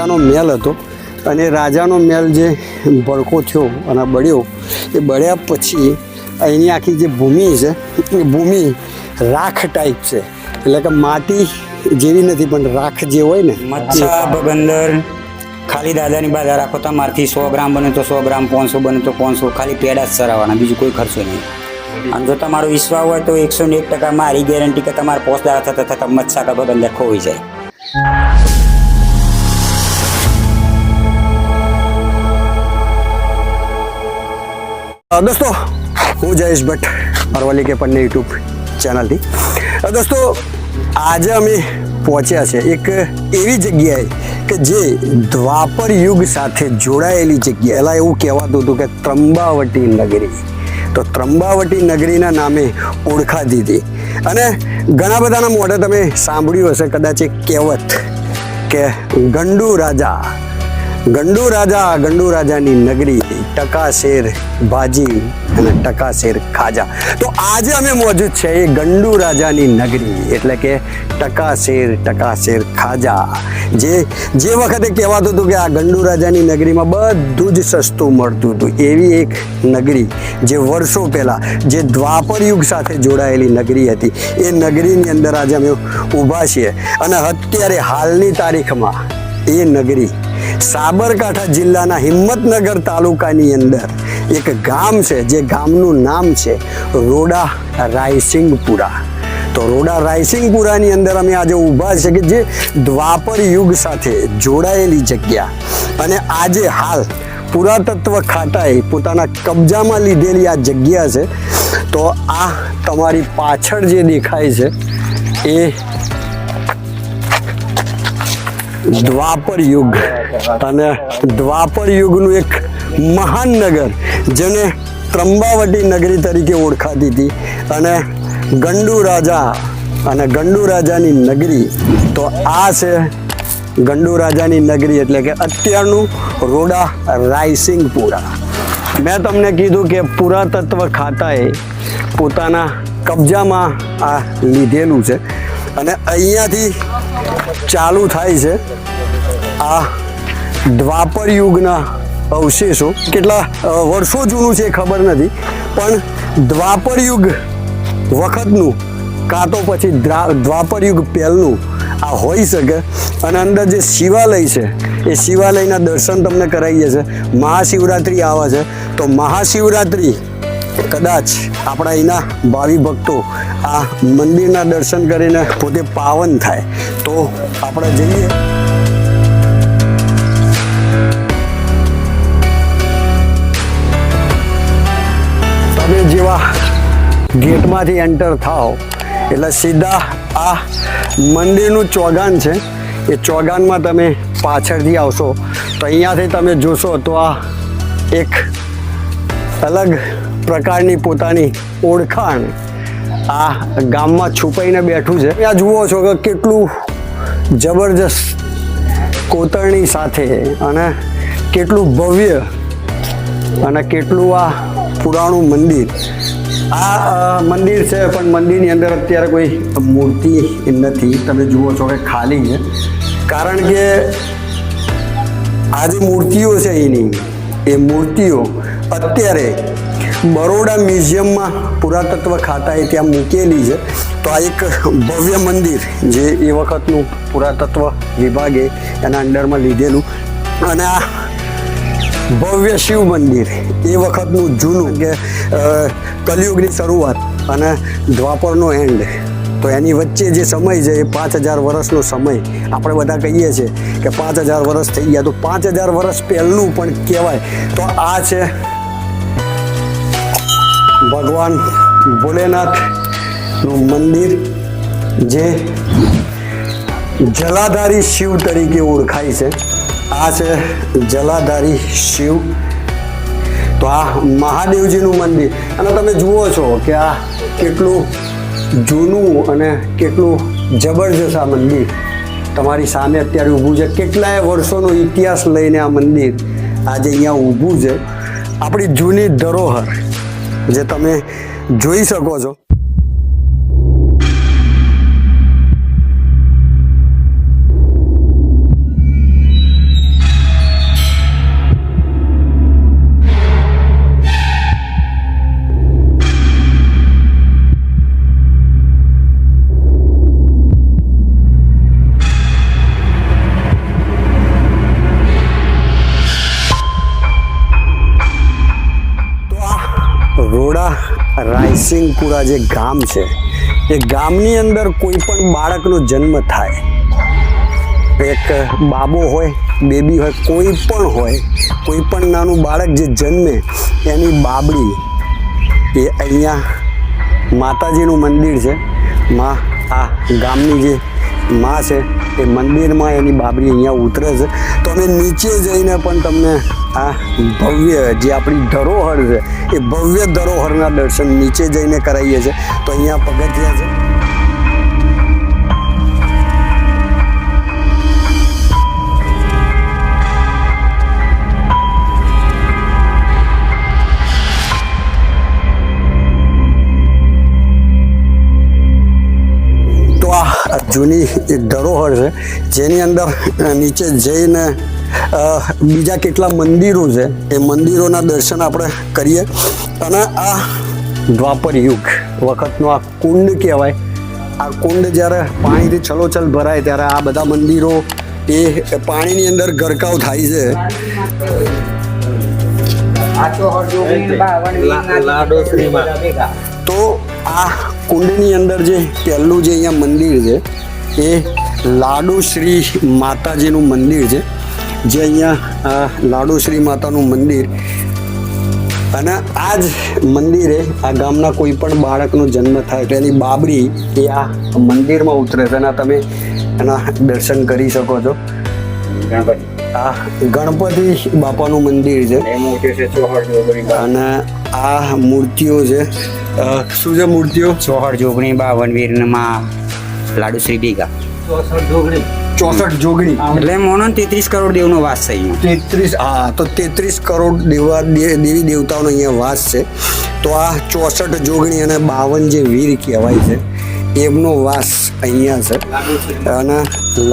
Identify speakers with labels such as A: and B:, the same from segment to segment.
A: રાજાનો મહેલ હતો અને રાજાનો મહેલ જે ભડકો થયો અને બળ્યો એ બળ્યા પછી અહીંની આખી જે ભૂમિ છે એ ભૂમિ રાખ ટાઈપ છે, એટલે કે માટી જેવી નથી પણ રાખ જે હોય ને
B: મચ્છા ભગંદર ખાલી દાદાની બાધા રાખો, તમારથી 100 ગ્રામ બને તો 100 ગ્રામ, 500 બને તો 500, ખાલી પેડા જ ચરાવવાના, બીજું કોઈ ખર્ચો નહીં. અને જો તમારો વિશ્વાસ હોય તો 101% મારી ગેરંટી કે તમારા પોસદારા થતા થતા મચ્છા કા ભગંદર ખોઈ જાય.
A: દોસ્તો હું જયેશ ભટ્ટ અરવલ્લી કે પન્ને યુટ્યુબ ચેનલથી. દોસ્તો આજે અમે પહોંચ્યા છે એક એવી જગ્યાએ કે જે દ્વાપર યુગ સાથે જોડાયેલી જગ્યા. પહેલાં એવું કહેવાતું હતું કે ત્રંબાવટી નગરી, તો ત્રંબાવટી નગરીના નામે ઓળખાતી હતી. અને ઘણા બધાના મોઢે તમે સાંભળ્યું હશે કદાચ એક કહેવત કે ગંડુ રાજાની નગરી, ટકાશેર ભાજી અને ટકાશેર ખાજા. તો આજે અમે મોજૂદ છે એ ગંડુ રાજાની નગરી, એટલે કે ટકાશેર ખાજા. જે વખતે કહેવાતું હતું કે આ ગંડુ રાજાની નગરીમાં બધું જ સસ્તું મળતું હતું, એવી એક નગરી જે વર્ષો પહેલાં જે દ્વાપર યુગ સાથે જોડાયેલી નગરી હતી, એ નગરીની અંદર આજે અમે ઊભા છીએ. અને અત્યારે હાલની તારીખમાં એ નગરી સાબરકાંઠા જિલ્લાના હિંમતનગર તાલુકાની અંદર એક ગામ છે, જે ગામનું નામ છે રોડા રાયસિંગપુરા. તો રોડા રાયસિંગપુરાની અંદર અમે આજે ઊભા છે કે જે દ્વાપર યુગ સાથે જોડાયેલી જગ્યા. અને આજે હાલ પુરાતત્વ ખાતાએ પોતાના કબજામાં લીધેલી આ જગ્યા છે. તો આ તમારી પાછળ જે દેખાય છે એ દ્વાપર યુગ, અને દ્વાપર યુગનું એક મહાન નગર જેને ત્રંબાવટી નગરી તરીકે ઓળખાતી હતી, અને ગંડુ રાજાની નગરી. તો આ છે ગંડુ રાજાની નગરી, એટલે કે અત્યારનું રોડા રાયસિંગપુરા. મેં તમને કીધું કે પુરાતત્વ ખાતાએ પોતાના કબજામાં આ લીધેલું છે, અને અહીંયાથી ચાલુ થાય છે આ દ્વાપર યુગના અવશેષો. કેટલા વર્ષો જૂનું છે ખબર નથી, પણ દ્વાપર યુગ વખતનું કાં તો પછી દ્વાપર યુગ પહેલનું આ હોઈ શકે. અને અંદર જે શિવાલય છે એ શિવાલયના દર્શન તમને કરાવીએ છીએ. મહાશિવરાત્રિ આવે છે, તો મહાશિવરાત્રિ કદાચ આપણા અહીંના ભાવિ ભક્તો આ મંદિરના દર્શન કરીને પોતે પાવન થાય. તો આપણે જઈએ. તમે જેવા ગેટમાંથી એન્ટર થાઓ એટલે સીધા આ મંદિરનું ચોગાન છે. એ ચોગાનમાં તમે પાછળથી આવશો તો અહીંયાથી તમે જોશો તો આ એક અલગ પ્રકારની પોતાની ઓળખાણ આ ગામમાં છુપાઈને બેઠું છે. ત્યાં જુઓ છો કે કેટલું જબરજસ્ત કોતરણી સાથે અને કેટલું ભવ્ય અને કેટલું આ પુરાણું મંદિર. આ મંદિર છે, પણ મંદિરની અંદર અત્યારે કોઈ મૂર્તિ નથી. તમે જુઓ છો કે ખાલી છે, કારણ કે આ જે મૂર્તિઓ છે એની એ મૂર્તિઓ અત્યારે બરોડા મ્યુઝિયમમાં પુરાતત્વ ખાતાએ ત્યાં મૂકેલી છે. તો આ એક ભવ્ય મંદિર જે એ વખતનું પુરાતત્વ વિભાગે એના અંડરમાં લીધેલું. અને આ ભવ્ય શિવ મંદિર એ વખતનું જૂનું, કે કલિયુગની શરૂઆત અને દ્વાપરનો એન્ડ. તો એની વચ્ચે જે સમય છે એ 5000 વર્ષનો સમય. આપણે બધા કહીએ છીએ કે 5000 વર્ષ થઈ ગયા, તો 5000 વર્ષ પહેલનું પણ કહેવાય. તો આ છે ભગવાન ભોલેનાથનું મંદિર, જે જલાધારી શિવ તરીકે ઓળખાય છે. આ છે જલાધારી શિવ. તો આ મહાદેવજીનું મંદિર. અને તમે જુઓ છો કે આ કેટલું જૂનું અને કેટલું જબરજસ્ત આ મંદિર તમારી સામે અત્યારે ઊભું છે. કેટલાય વર્ષોનો ઇતિહાસ લઈને આ મંદિર આજે અહીંયા ઊભું છે. આપણી જૂની ધરોહર જે તમે જોઈ શકો છો. નરસિંહપુરા જે ગામ છે એ ગામની અંદર કોઈ પણ બાળકનો જન્મ થાય, એક બાબો હોય, બેબી હોય, કોઈ પણ નાનું બાળક જે જન્મે એની બાબડી એ અહીંયા માતાજીનું મંદિર છે. માં આ ગામની જે માં છે એ મંદિરમાં એની બાબરી અહીંયા ઉતરે છે. તો અમે નીચે જઈને પણ તમને આ ભવ્ય જે આપણી ધરોહર છે એ ભવ્ય ધરોહરના દર્શન નીચે જઈને કરાવીએ છીએ. તો અહીંયા પગથિયા છે. જૂની ધરોહર છે જેની અંદર નીચે જઈને બીજા કેટલા મંદિરો છે એ મંદિરોના દર્શન આપણે કરીએ. અને આ દ્વાપર યુગ વખતનો આ કુંડ કહેવાય. આ કુંડ જ્યારે પાણીથી છલોછલ ભરાય ત્યારે આ બધા મંદિરો એ પાણીની અંદર ગરકાવ થાય છે. તો આ કુંડની અંદર જે પહેલું જે અહીંયા મંદિર છે એ લાડુશ્રી માતાજીનું મંદિર છે. જે અહીંયા લાડુશ્રી માતાનું મંદિર, અને આ જ મંદિરે આ ગામના કોઈ પણ બાળકનો જન્મ થાય તો એની બાબરી એ આ મંદિરમાં ઉતરે છે અને તમે એના દર્શન કરી શકો છો. આ ગણપતિ બાપાનું મંદિર છે અને આ મૂર્તિઓ છે. શું છે મૂર્તિઓ?
B: ચોહડ જોગણી 52 વીરમાં લાડુશ્રી બીગા
A: 64 જોગણી
B: એટલે મોનો 33 કરોડ દેવનો વાસ છે અહીંયા.
A: 33, હા, તો 33 કરોડ દેવી દેવતાઓનો અહીંયા વાસ છે. તો આ 64 જોગણી અને 52 જે વીર કહેવાય છે એમનો વાસ અહીંયા છે. અને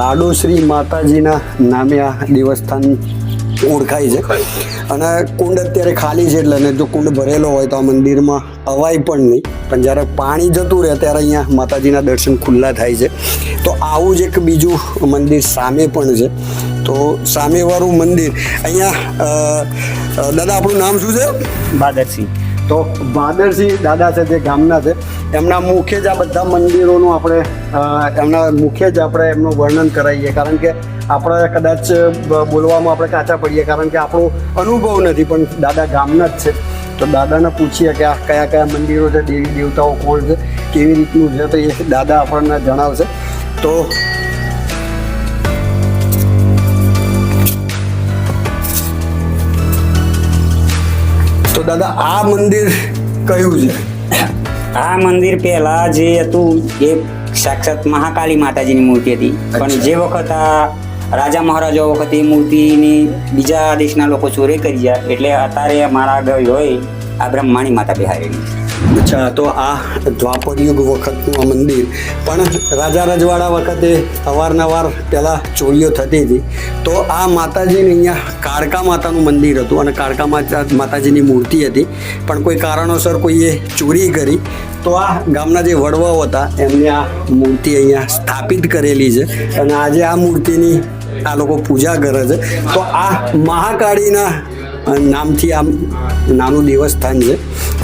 A: લાડુશ્રી માતાજીના નામે આ દેવસ્થાન ઓળખાય છે. અને કુંડ અત્યારે ખાલી છે એટલે જો કુંડ ભરેલો હોય તો આ મંદિરમાં અવાય પણ નહીં, પણ જ્યારે પાણી જતું રહે ત્યારે અહીંયા માતાજીના દર્શન ખુલ્લા થાય છે. તો આવું જ એક બીજું મંદિર સામે પણ છે. તો સામેવાળું મંદિર અહીંયા દાદા આપણું નામ શું છે?
B: બાદરસિંહ.
A: તો બાદરસિંહ દાદા છે જે ગામના છે, એમના મુખે જ આ બધા મંદિરોનું આપણે એમનું વર્ણન કરાવીએ. કારણ કે આપણે કદાચ બોલવામાં આપણે કાચા પડીએ કારણ કે આપણો અનુભવ નથી, પણ દાદા ગામના જ છે. તો દાદાને પૂછીએ કે આ કયા કયા મંદિરો છે, દેવી દેવતાઓ કોણ છે, કેવી રીતનું છે, તો એ દાદા આપણને જણાવશે. તો દાદા આ મંદિર કયું છે?
B: આ મંદિર પહેલા જે હતું એ સાક્ષાત મહાકાળી માતાજીની મૂર્તિ હતી, પણ જે વખત આ રાજા મહારાજાઓ વખતે એ મૂર્તિની બીજા દેશના લોકો ચોરી કરી ગયા એટલે અત્યારે મારા આગળ હોય આ બ્રહ્માણી માતા બિહારેલી.
A: અચ્છા, તો આ દ્વાપર યુગ વખતનું આ મંદિર પણ રાજા રજવાડા વખતે અવારનવાર પહેલાં ચોરીઓ થતી હતી. તો આ માતાજીને અહીંયા કાળકા માતાનું મંદિર હતું અને કાળકા માતાજીની મૂર્તિ હતી, પણ કોઈ કારણોસર કોઈએ ચોરી કરી. તો આ ગામના જે વડવાઓ હતા એમને આ મૂર્તિ અહીંયા સ્થાપિત કરેલી છે અને આજે આ મૂર્તિની આ લોકો પૂજા કરે છે. તો આ મહાકાળીના નામથી આ નાનું દેવસ્થાન છે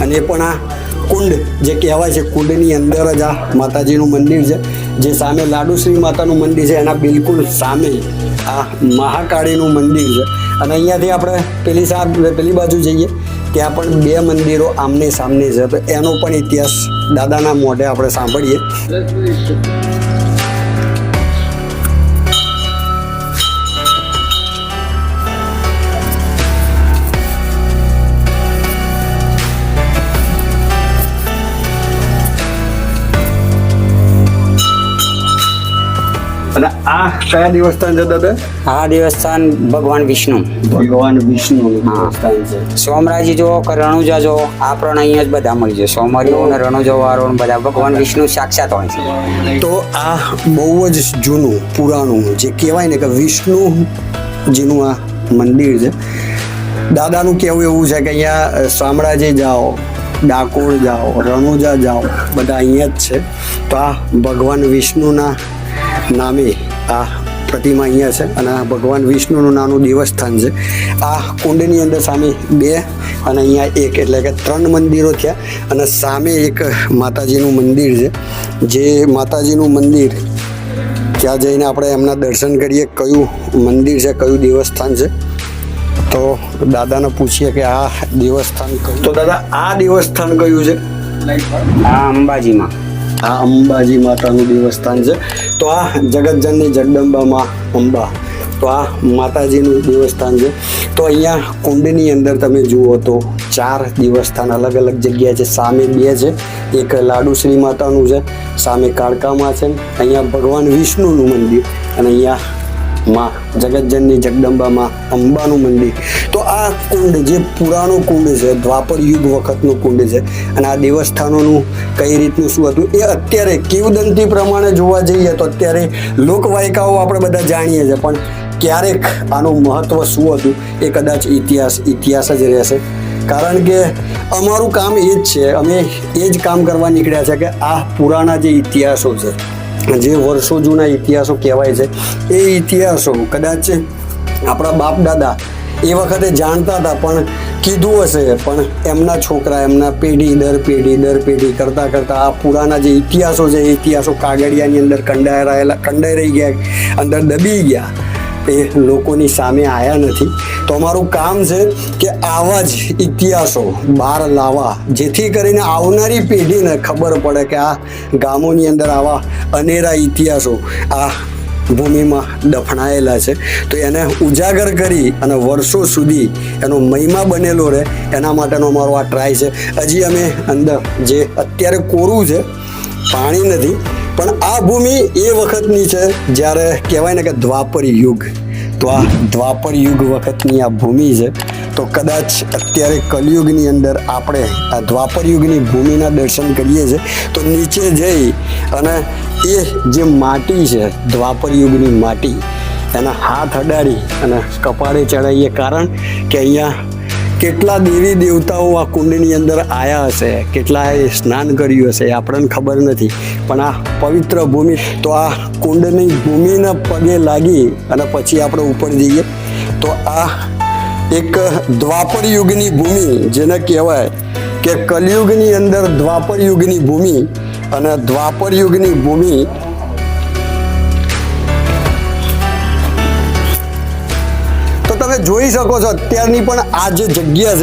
A: અને એ પણ આ કુંડ જે કહેવાય છે કુંડની અંદર જ આ માતાજીનું મંદિર છે. જે સામે લાડુશ્રી માતાનું મંદિર છે એના બિલકુલ સામે આ મહાકાળીનું મંદિર છે. અને અહીંયાથી આપણે પેલી બાજુ જઈએ ત્યાં પણ બે મંદિરો આમને સામને છે. તો એનો પણ ઇતિહાસ દાદાના મોઢે આપણે સાંભળીએ. અને આ કયા દેવસ્થાન છે દાદા?
B: આ દેવસ્થાન ભગવાન વિષ્ણુ
A: દેવસ્થાન છે.
B: સોમરાજી જો કે રણુજા જો આ પણ અહીંયા જ બધા મળી જાય. સોમરીઓ ને રણુજા વાળો બધા ભગવાન વિષ્ણુ સાક્ષાત હોય છે.
A: તો આ બહુ જ જૂનું પુરાણું જે કહેવાય ને કે વિષ્ણુજીનું આ મંદિર છે. દાદાનું કહેવું એવું છે કે અહીંયા શામળાજી જાઓ, ડાકોર જાઓ, રણુજા જાઓ, બધા અહીંયા જ છે. તો આ ભગવાન વિષ્ણુના નામે આ પ્રતિમા અહીંયા છે અને આ ભગવાન વિષ્ણુનું નાનું દેવસ્થાન છે. આ કુંડની અંદર સામે 2 અને અહીંયા 1 એટલે કે 3 મંદિરો થયા અને સામે એક માતાજીનું મંદિર છે. જે માતાજીનું મંદિર ત્યાં જઈને આપણે એમના દર્શન કરીએ. કયું મંદિર છે, કયું દેવસ્થાન છે, તો દાદાને પૂછીએ કે આ દેવસ્થાન કયું. તો દાદા આ દેવસ્થાન કયું છે?
B: આ અંબાજીમાં.
A: આ અંબાજી માતાનું દેવસ્થાન છે. તો આ જગતજનની જગદંબામાં અંબા, તો આ માતાજીનું દેવસ્થાન છે. તો અહીંયા કુંડની અંદર તમે જુઓ તો 4 દેવસ્થાન અલગ અલગ જગ્યા છે. સામે 2 છે, એક લાડુશ્રી માતાનું છે, સામે કાળકામાં છે, અહીંયા ભગવાન વિષ્ણુનું મંદિર અને અહીંયા માં જગતજનની જગદંબામાં અંબાનું મંદિર. તો આ કુંડ જે પુરાણો કુંડ છે, દ્વાપર યુગ વખતનું કુંડ છે અને આ દેવસ્થાનોનું કઈ રીતનું શું હતું એ અત્યારે કિંવદંતી પ્રમાણે જોવા જઈએ તો અત્યારે લોકવાયકાઓ આપણે બધા જાણીએ છીએ, પણ ક્યારેક આનું મહત્વ શું હતું એ કદાચ ઇતિહાસ જ રહેશે. કારણ કે અમારું કામ એ જ છે, અમે એ જ કામ કરવા નીકળ્યા છે કે આ પુરાણા જે ઇતિહાસો છે, જે વર્ષો જૂના ઇતિહાસો કહેવાય છે, એ ઇતિહાસો કદાચ આપણા બાપ દાદા એ વખતે જાણતા હતા પણ કીધું હશે, પણ એમના છોકરા એમના પેઢી દર પેઢી કરતાં આ પુરાણા જે ઇતિહાસો છે એ ઇતિહાસો કાગળિયાની અંદર કંડાઈ રહી ગયા, અંદર દબી ગયા, એ લોકોની સામે આવ્યા નથી. તો અમારું કામ છે કે આવા જ ઇતિહાસો બહાર લાવવા, જેથી કરીને આવનારી પેઢીને ખબર પડે કે આ ગામોની અંદર આવા અનેરા ઇતિહાસો આ ભૂમિમાં દફનાયેલા છે. તો એને ઉજાગર કરી અને વર્ષો સુધી એનો મહિમા બનેલો રહે એના માટેનો અમારો આ ટ્રાય છે. હજી અમે અંદર જે અત્યારે કોરું છે, પાણી નથી, પણ આ ભૂમિ એ વખતની છે જ્યારે કહેવાય ને કે દ્વાપર યુગ. તો આ દ્વાપર યુગ વખતની આ ભૂમિ છે. તો કદાચ અત્યારે કલયુગની અંદર આપણે આ દ્વાપર યુગની ભૂમિના દર્શન કરીએ છીએ તો નીચે જઈ અને એ જે માટી છે દ્વાપર યુગની માટી, એના હાથ અડાડી અને કપાળે ચડાવીએ. કારણ કે અહીંયા કેટલા દેવી દેવતાઓ આ કુંડની અંદર આવ્યા હશે, કેટલાએ સ્નાન કર્યું હશે, આપણને ખબર નથી, પણ આ પવિત્ર ભૂમિ. તો આ કુંડની ભૂમિના પગે લાગી અને પછી આપણે ઉપર જઈએ તો આ એક દ્વાપર યુગની ભૂમિ, જેને કહેવાય કે કલયુગની અંદર દ્વાપર યુગની ભૂમિ અને દ્વાપર યુગની ભૂમિ તમે જોઈ શકો છો. અત્યારની પણ આ જે જગ્યા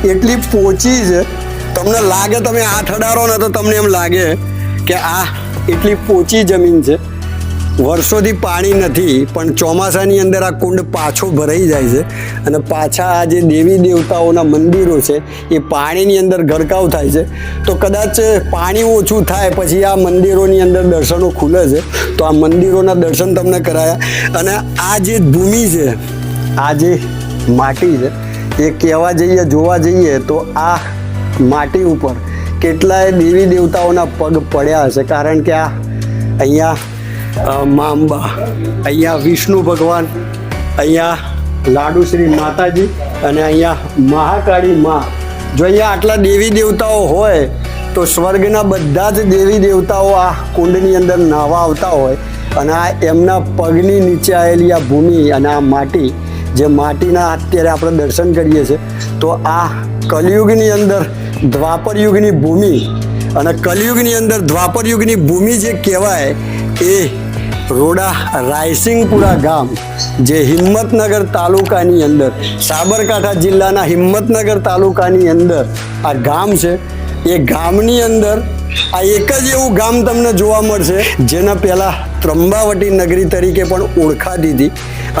A: છે એટલી પોચી છે, તમને લાગે તમે હાથ અડાડો ને તો તમને એમ લાગે કે આ એટલી પોચી જમીન છે. વર્ષોથી પાણી નથી, પણ ચોમાસાની અંદર આ કુંડ પાછો ભરાઈ જાય છે અને પાછા આ જે દેવી દેવતાઓના મંદિરો છે એ પાણીની અંદર ગરકાવ થાય છે. તો કદાચ પાણી ઓછું થાય પછી આ મંદિરોની અંદર દર્શનો ખુલે છે. તો આ મંદિરોના દર્શન તમને કરાયા અને આ જે ભૂમિ છે, આ જે માટી છે એ કહેવા જઈએ, જોવા જઈએ તો આ માટી ઉપર કેટલાય દેવી દેવતાઓના પગ પડ્યા હશે. કારણ કે આ અહીંયા મા અંબા, અહીંયા વિષ્ણુ ભગવાન, અહીંયા લાડુશ્રી માતાજી અને અહીંયા મહાકાળી માં. જો અહીંયા આટલા દેવી દેવતાઓ હોય તો સ્વર્ગના બધા જ દેવી દેવતાઓ આ કુંડની અંદર નાહવા આવતા હોય અને આ એમના પગની નીચે આવેલી આ ભૂમિ અને આ માટી, જે માટીના અત્યારે આપણે દર્શન કરીએ છીએ, તો આ કલયુગની અંદર દ્વાપર યુગની ભૂમિ અને કલયુગની અંદર દ્વાપર યુગની ભૂમિ જે કહેવાય એ રોડા રાયસિંગપુરા ગામ, જે હિંમતનગર તાલુકાની અંદર, સાબરકાંઠા જિલ્લાના હિંમતનગર તાલુકાની અંદર આ ગામ છે. એ ગામની અંદર આ એક જ એવું ગામ તમને જોવા મળશે જેના પહેલાં ત્રંબાવટી નગરી તરીકે પણ ઓળખાતી હતી.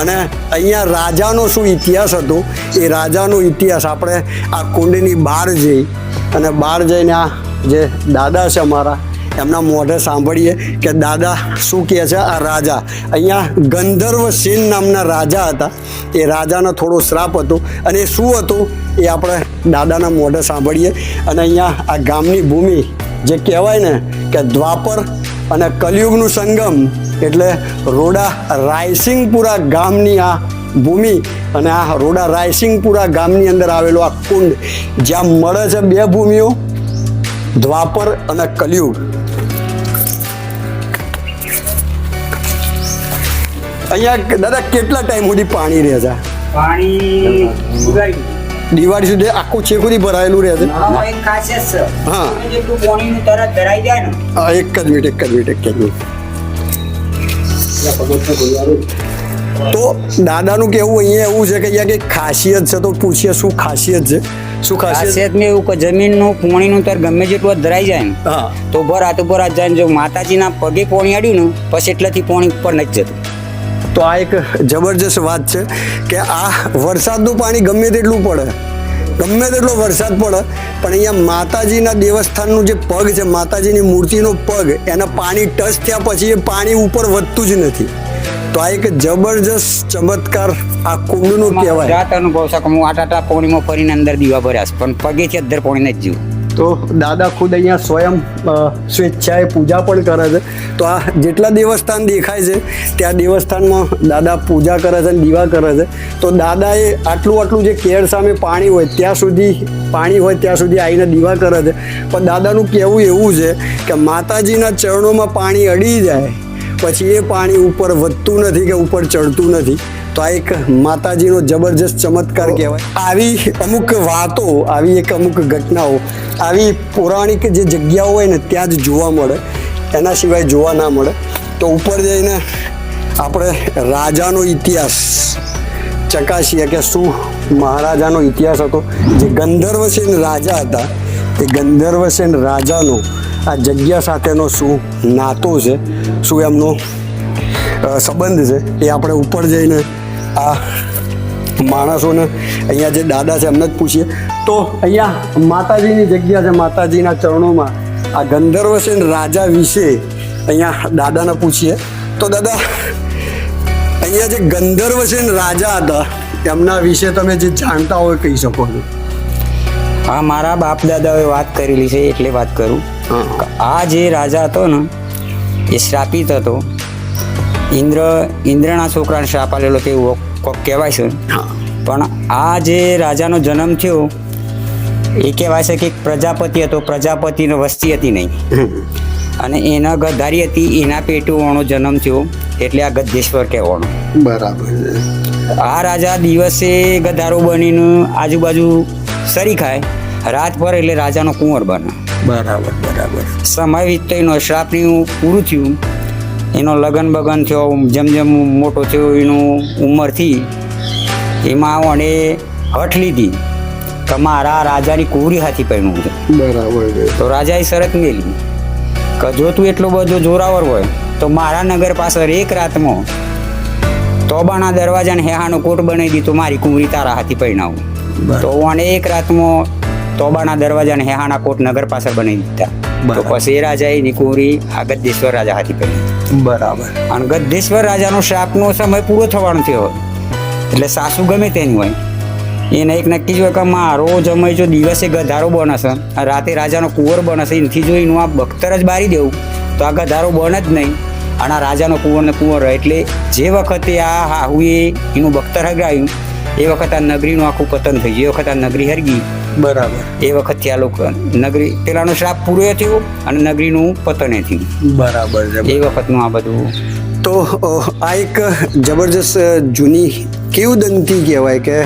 A: અને અહીંયા રાજાનો શું ઇતિહાસ હતો એ રાજાનો ઇતિહાસ આપણે આ કુંડની બહાર જઈ અને બહાર જઈને આ જે દાદા છે અમારા, એમના મોઢે સાંભળીએ કે દાદા શું કહે છે. આ રાજા અહીંયા ગંધર્વસેન નામના રાજા હતા. એ રાજાનો થોડો શ્રાપ હતો અને એ શું હતું એ આપણે દાદાના મોઢે સાંભળીએ. અને અહીંયા આ ગામની ભૂમિ જે કહેવાય ને કે દ્વાપર અને કલયુગનું સંગમ એટલે રોડા રાયસિંગપુરા ગામની આ ભૂમિ અને આ રોડા રાયસિંગપુરા ગામની અંદર આવેલો આ કુંડ, જ્યાં મળે છે 2 ભૂમિઓ, દ્વાપર અને કલયુગ. અહીંયા દાદા કેટલા ટાઈમ સુધી પાણી રહે છે?
B: પાણી ઉગાડી
A: દિવાળી સુધી આખું છેક સુધી ભરાયેલું રહે છે?
B: એક ખાસિયત છે.
A: હા.
B: જેટલું પાણીનું તરત ભરાઈ જાય ને.
A: હા, એક જ મિનિટ. તો દાદાનું કેવું અહીંયા એવું છે કે અહીંયા કંઈક ખાસિયત છે, તો પૂછીએ શું ખાસિયત છે? શું ખાસિયત?
B: ખાસિયતમાં એવું કે જમીનનું પાણીનું તર ગમે જેટલું ધરાઈ જાય ને
A: હા,
B: તો ભરાત જાય ને જો માતાજીના પગે પાણી અડ્યું ને પછી એટલાથી પાણી ઉપર નથી જતું.
A: તો આ એક જબરજસ્ત વાત છે કે આ વરસાદનું પાણી ગમે તેટલું પડે, ગમે તેટલો વરસાદ પડે, પણ અહીંયા માતાજીના દેવસ્થાનનું જે પગ છે, માતાજીની મૂર્તિનો પગ, એના પાણી ટચ થયા પછી એ પાણી ઉપર વધતું જ નથી. તો આ એક જબરજસ્ત ચમત્કાર આ કુંડનું કહેવાય.
B: રાત અનુભવ છે કે હું આટા પાણીમાં ફરીને અંદર દીવા ભર્યા છે, પણ પગેથી અંદર પાણી નથી જીવું.
A: તો દાદા ખુદ અહીંયા સ્વયં સ્વેચ્છાએ પૂજા પણ કરે છે. તો આ જેટલા દેવસ્થાન દેખાય છે ત્યાં દેવસ્થાનમાં દાદા પૂજા કરે છે અને દીવા કરે છે. તો દાદાએ આટલું જે કેળ સામે પાણી હોય ત્યાં સુધી આવીને દીવા કરે છે. પણ દાદાનું કહેવું એવું છે કે માતાજીના ચરણોમાં પાણી અડી જાય પછી એ પાણી ઉપર વધતું નથી કે ઉપર ચડતું નથી. તો આ એક માતાજીનો જબરજસ્ત ચમત્કાર કહેવાય. આવી અમુક વાતો, આવી એક અમુક ઘટનાઓ, આવી પૌરાણિક જે જગ્યાઓ હોય ને ત્યાં જ જોવા મળે, એના સિવાય જોવા ના મળે. તો ઉપર જઈને આપણે રાજાનો ઇતિહાસ ચકાસીએ કે શું મહારાજાનો ઇતિહાસ હતો. જે ગંધર્વસેન રાજા હતા, એ ગંધર્વસેન રાજાનો આ જગ્યા સાથેનો શું નાતો છે, શું એમનો સંબંધ છે, એ આપણે ઉપર જઈને આ માણસોને અહીંયા જે દાદા છે એમને જ પૂછીએ. તો અહીંયા માતાજીની જગ્યા છે, માતાજીના ચરણોમાં આ ગંધર્વસેન રાજા વિશે અહીંયા દાદાને પૂછીએ. તો દાદા, અહીંયા જે ગંધર્વસેન રાજા હતા એમના વિશે તમે જે જાણતા હોય કહી શકો છો?
B: હા, મારા બાપ દાદાએ વાત કરેલી છે એટલે વાત કરું. આ જે રાજા હતો ને એ શ્રાપિત હતો. ઇન્દ્રના છોકરાને શ્રાપ આલેલો તેવું કોક કહેવાય છે. પણ આ જે રાજાનો જન્મ થયો એ કહેવાય છે કે એક પ્રજાપતિ હતો. પ્રજાપતિનો વસ્તી હતી નહીં અને એના ગધારી હતી, એના પેટોનો જન્મ થયો એટલે આ ગદ્દેશ્વર કહેવાનો.
A: બરાબર.
B: આ રાજા દિવસે ગધારો બનીને આજુબાજુ સરી ખાય, રાત પર એટલે રાજાનો કુંવર બને.
A: બરાબર.
B: સમય વીતનો શ્રાપની પૂરું થયું, એનો લગન બગન થયો, જેમ મોટો થયો એનું ઉંમરથી એમાં અને હઠ લીધી કે મારા રાજાની કુંવરી હાથી પહેરવું છે.
A: બરાબર.
B: તો રાજાએ શરત મેલી કે જો તું એટલો બધો જોરાવર હોય તો મારા નગર પાછળ એક રાતમાં તોબાના દરવાજાને હેહાનો કોટ બનાવી દીધો, મારી કુંવરી તારા હાથી પહેરાવું. તો અને એક રાતમાં તોબાના દરવાજાને હેહાના કોટ નગર પાછળ બનાવી દીધા. તો પછી એ રાજાએ એની કુંવરી આ ગદ્દેશ્વર રાજા હાથી પહેરી.
A: બરાબર.
B: અને ગદ્દેશ્વર રાજાનો શ્રાપનો સમય પૂરો થવાનો થયો એટલે સાસુ ગમે તેની હોય એને એક નક્કી જ હોય કે મારો જમાઈ જો દિવસે ગધારો બનશે, રાતે રાજાનો કુંવર બનશે, એનાથી જો એનું આ બખ્તર જ બારી દેવું તો આ ગધારો બને જ નહીં અને આ રાજાનો કુંવર રહે. એટલે જે વખતે આ હાહુએ એનું બખ્તર હગાવ્યું એ વખત આ નગરીનું આખું પતન થઈ ગયું. એ વખત આ નગરી હરગી.
A: બરાબર.
B: એ વખતથી આ લોકો નગરી પેલાનો શ્રાપ પૂરો થયો અને નગરીનું પતન થયું.
A: બરાબર.
B: એ વખતનું આ બધું.
A: તો આ એક જબરજસ્ત જૂની કિંવદંતી કહેવાય કે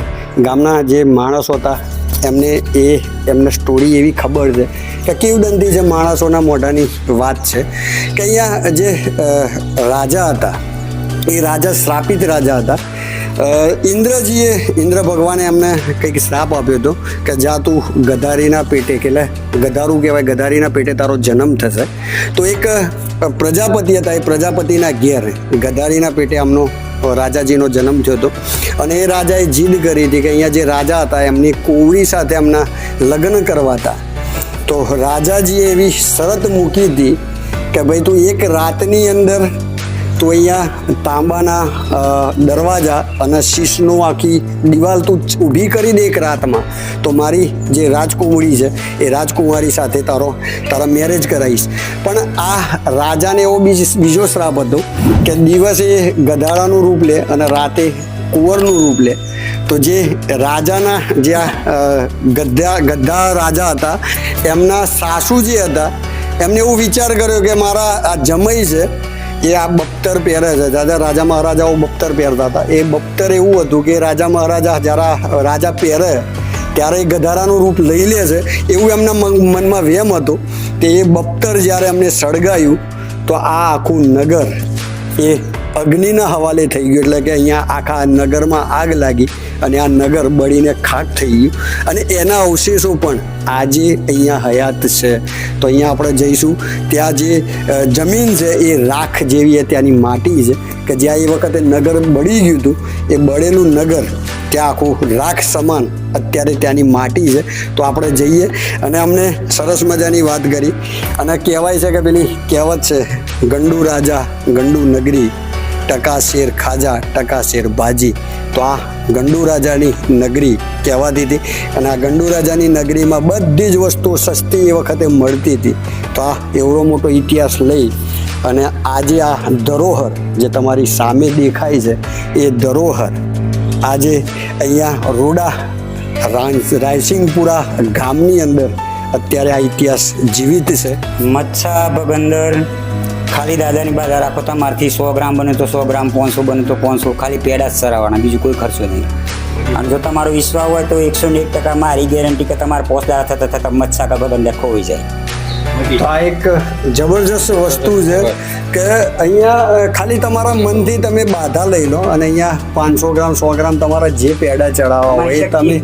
A: ગામના જે માણસો હતા એમને સ્ટોરી એવી ખબર છે કે કિંવદંતી છે, માણસોના મોઢાની વાત છે કે અહીંયા જે રાજા હતા એ રાજા શ્રાપિત રાજા હતા. ઇન્દ્ર ભગવાને એમને કંઈક શ્રાપ આપ્યો હતો કે જા તું ગધારીના પેટે, કે ગધારું કહેવાય, ગધારીના પેટે તારો જન્મ થશે. તો એક પ્રજાપતિ હતા, એ પ્રજાપતિના ઘેર ગધારીના પેટે આમનો રાજાજીનો જન્મ થયો હતો. અને એ રાજાએ જીદ કરી હતી કે અહીંયા જે રાજા હતા એમની કુંવરી સાથે એમના લગ્ન કરવાતા. તો રાજાજીએ એવી શરત મૂકી હતી કે ભાઈ તું એક રાતની અંદર તો અહીંયા તાંબાના દરવાજા અને શીશનું આખી દિવાલ તું ઊભી કરી દે એક રાતમાં, તો મારી જે રાજકુંવરી છે એ રાજકુમારી સાથે તારા મેરેજ કરાવીશ. પણ આ રાજાને એવો બીજો શ્રાપ હતો કે દિવસે ગધાડાનું રૂપ લે અને રાતે કુંવરનું રૂપ લે. તો જે રાજાના જે ગધા રાજા હતા એમના સાસુ જે હતા એમને એવો વિચાર કર્યો કે મારા આ જમાઈ છે એ આ બખ્તર પહેરે છે. દાદા રાજા મહારાજાઓ બખ્તર પહેરતા હતા. એ બખ્તર એવું હતું કે રાજા મહારાજા જ્યારે રાજા પહેરે ત્યારે એ ગધારાનું રૂપ લઈ લે છે એવું એમના મનમાં વહેમ હતું. તે એ બખ્તર જ્યારે એમને સળગાયું તો આ આખું નગર એ અગ્નિના હવાલે થઈ ગયું. એટલે કે અહીંયા આખા નગરમાં આગ લાગી અને આ નગર બળીને ખાક થઈ ગયું. અને એના અવશેષો પણ આજે અહીંયા હયાત છે. તો અહીંયા આપણે જઈશું. ત્યાં જે જમીન છે એ રાખ જેવી ત્યાંની માટી છે કે જ્યાં એ વખતે નગર બળી ગયું હતું. એ બળેલું નગર ત્યાં આખું રાખ સમાન અત્યારે ત્યાંની માટી છે. તો આપણે જઈએ. અને અમને સરસ મજાની વાત કરી. અને કહેવાય છે કે પેલી કહેવત છે, ગંડુ રાજા ગંડુ નગરી, ટકા શેર ખાજા ટકા શેર ભાજી. તો આ ગંડુ રાજાની નગરી કહેવાતી હતી. અને આ ગંડુ રાજાની નગરીમાં બધી જ વસ્તુઓ સસ્તી એ વખતે મળતી હતી. તો આ એવડો મોટો ઇતિહાસ લઈ અને આજે આ ધરોહર જે તમારી સામે દેખાય છે એ ધરોહર આજે અહીંયા રોડા રાયસિંગપુરા ગામની અંદર અત્યારે આ ઇતિહાસ જીવિત છે.
B: મચ્છા ભગંદર ખાલી દાદાની બાધા રાખો. તમારથી 100 ગ્રામ બને તો 100 ગ્રામ, 500 બને તો 500, ખાલી પેડા જ ચરાવવાના, બીજું કોઈ ખર્ચો નહીં. અને જો તમારો વિશ્વાસ હોય તો 101% મારી ગેરંટી કે તમારે 5 દાડા થતા થતા મચ્છા કા ભગંદર ખોવાઈ જાય.
A: તો આ એક જબરજસ્ત વસ્તુ છે કે અહીંયા ખાલી તમારા મનથી તમે બાધા લઈ લો અને અહીંયા 500 ગ્રામ 100 ગ્રામ તમારા જે પેડા ચડાવવા હોય એ તમે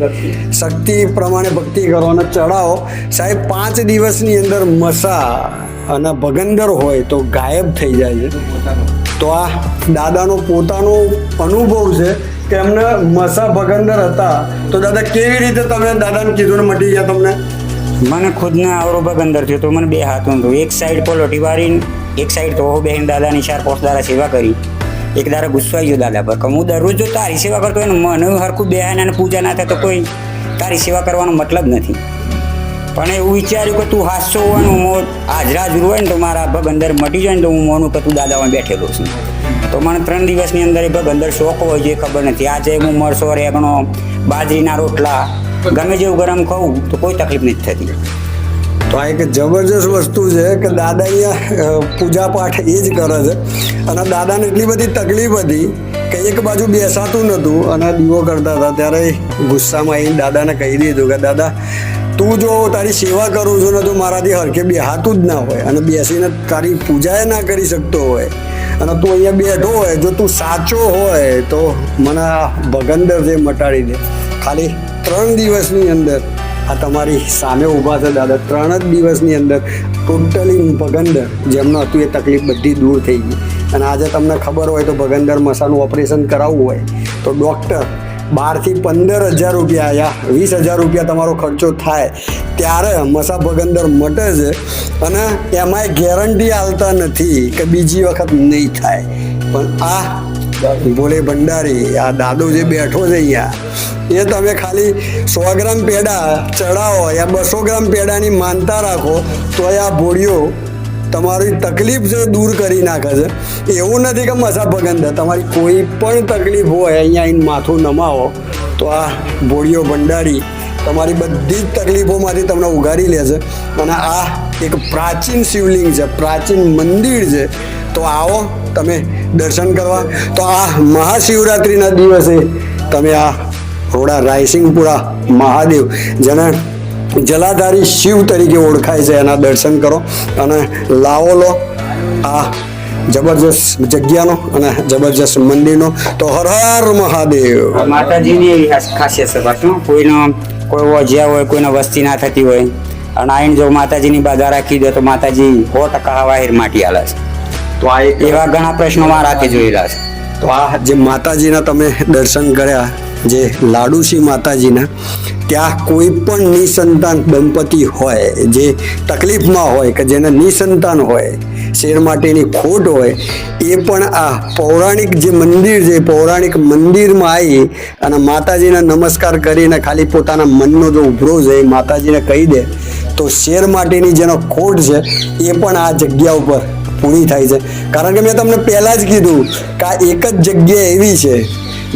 A: શક્તિ પ્રમાણે ભક્તિ કરો અને ચડાવો. સાહેબ 5 દિવસની અંદર મસા અને ભગંદર હોય તો ગાયબ થઈ જાય છે. તો આ દાદાનો પોતાનો અનુભવ છે કે એમને મસા ભગંદર હતા. તો દાદા કેવી રીતે તમે દાદાને કીધું ને મટી ગયા તમને?
B: મને ખુદને આવરો ભગંદર થયો તો મને 2 હાથ હતું. એક સાઈડ પલોટી વાળીને એક સાઈડ તો બેન દાદાની 4-5 દાડા સેવા કરી. એક દાડા ગુસ્સાઈ ગયો દાદા પર કે હું દરરોજ જો તારી સેવા કરતો હોય ને મને હરખું બેહાય અને પૂજા ના થાય તો કોઈ તારી સેવા કરવાનો મતલબ નથી. પણ એવું વિચાર્યું કે તું હાસ્યો હોવાનું હાજરા હાજર હોય ને તો મારા ભગંદર મટી જાય ને તો હું મોનું કે તું દાદામાં બેઠેલો છું. તો મને 3 દિવસની અંદર એ ભગંદર શોખ હોય છે ખબર નથી. આજે હું મરસો રેગણો બાજરીના રોટલા ગમે જેવું ગરમ ખાઉં તો કોઈ તકલીફ નથી થતી.
A: તો આ એક જબરજસ્ત વસ્તુ છે કે દાદા અહીંયા પૂજા પાઠ એ જ કરે છે. અને દાદાને એટલી બધી તકલીફ હતી કે એક બાજુ બેસાતું નહોતું અને દીવો કરતા હતા. ત્યારે ગુસ્સામાં આવીને દાદાને કહી દીધું કે દાદા તું જો તારી સેવા કરું છું ને તો મારાથી હરખે બેહાતું જ ના હોય અને બેસીને તારી પૂજાએ ના કરી શકતો હોય અને તું અહીંયા બેઠો હોય, જો તું સાચો હોય તો મને આ ભગંદર જે મટાડી દે. ખાલી 3 દિવસની અંદર આ તમારી સામે ઊભા છે દાદા. 3 જ દિવસની અંદર ટોટલી ભગંદર જેમનું હતું એ તકલીફ બધી દૂર થઈ ગઈ. અને આજે તમને ખબર હોય તો ભગંદર મસાનું ઓપરેશન કરાવવું હોય તો ડૉક્ટર 12,000 થી 15,000 રૂપિયા યા 20,000 રૂપિયા તમારો ખર્ચો થાય ત્યારે મસા ભગંદર મટે છે. અને એમાંય ગેરંટી આલતા નથી કે બીજી વખત નહીં થાય. પણ આ ભોલે ભંડારી આ દાદો જે બેઠો છે અહીંયા એ તમે ખાલી 100 ગ્રામ પેડા ચડાવો યા 200 ગ્રામ પેડાની માનતા રાખો તો આ ભોળિયો તમારી તકલીફ છે દૂર કરી નાખે છે. એવું નથી કે મસા ભગંદર, તમારી કોઈ પણ તકલીફ હોય અહીંયા આવીને માથું નમાવો તો આ ભોળિયો ભંડારી તમારી બધી જ તકલીફોમાંથી તમને ઉગારી લે છે. અને આ એક પ્રાચીન શિવલિંગ છે, પ્રાચીન મંદિર છે. તો આવો તમે દર્શન કરવા. તો આ મહાશિવરાત્રિના દિવસે તમે આ રોડા રાયસિંગપુરા મહાદેવ જેને જલાધારી શિવ તરીકે ઓળખાય છે એના દર્શન કરો અને લાવો લો આ જબરજસ્ત જગ્યાનો અને જબરજસ્ત મંદિરનો. તો હર હર મહાદેવ.
B: માતાજીની એવી ખાસિયત છે પાછું કોઈનો કોઈ વજ્યા હોય, કોઈને વસ્તી ના થતી હોય અને આઈને જો માતાજીની બાધા રાખી દે તો માતાજી 100% હવાહીર માટી આલે છે.
A: તો આ એક
B: એવા ઘણા પ્રશ્નો મારાથી જોયેલા છે.
A: તો આ જે માતાજીના તમે દર્શન કર્યા જે લાડુશી માતાજીના, ત્યાં કોઈ પણ નિસંતાન દંપતી હોય જે તકલીફમાં હોય કે જેને નિસંતાન હોય, શેર માટેની ખોટ હોય, એ પણ આ પૌરાણિક જે મંદિર છે પૌરાણિક મંદિરમાં આવી અને માતાજીને નમસ્કાર કરીને ખાલી પોતાના મનનો જો ઉભરો છે એ માતાજીને કહી દે તો શેર માટેની જેનો ખોટ છે એ પણ આ જગ્યા ઉપર પૂરી થાય છે. કારણ કે મેં તમને પહેલાં જ કીધું કે આ એક જ જગ્યા એવી છે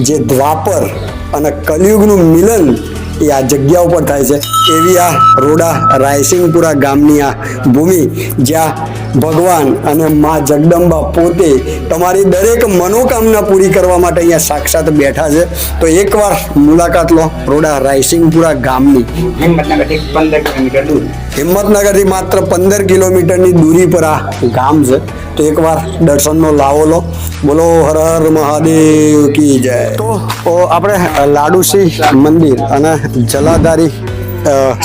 A: જે દ્વાપર અને કલિયુગનું મિલન એ આ જગ્યા ઉપર થાય છે. એવી આ રોડા રાયસિંગપુરા ગામની આ ભૂમિ જ્યાં ભગવાન અને મા જગદંબા પોતે તમારી દરેક મનોકામના પૂરી કરવા માટે અહીંયા સાક્ષાત બેઠા છે. તો એકવાર મુલાકાત લો રોડા રાયસિંગપુરા ગામની. હિંમતનગરથી માત્ર 15 કિલોમીટરની દૂરી પર આ ગામ છે. તો એકવાર દર્શનનો લાવો લો. બોલો હર હર મહાદેવ કી જય. તો આપણે લાડુસિંહ મંદિર અને જલાધારી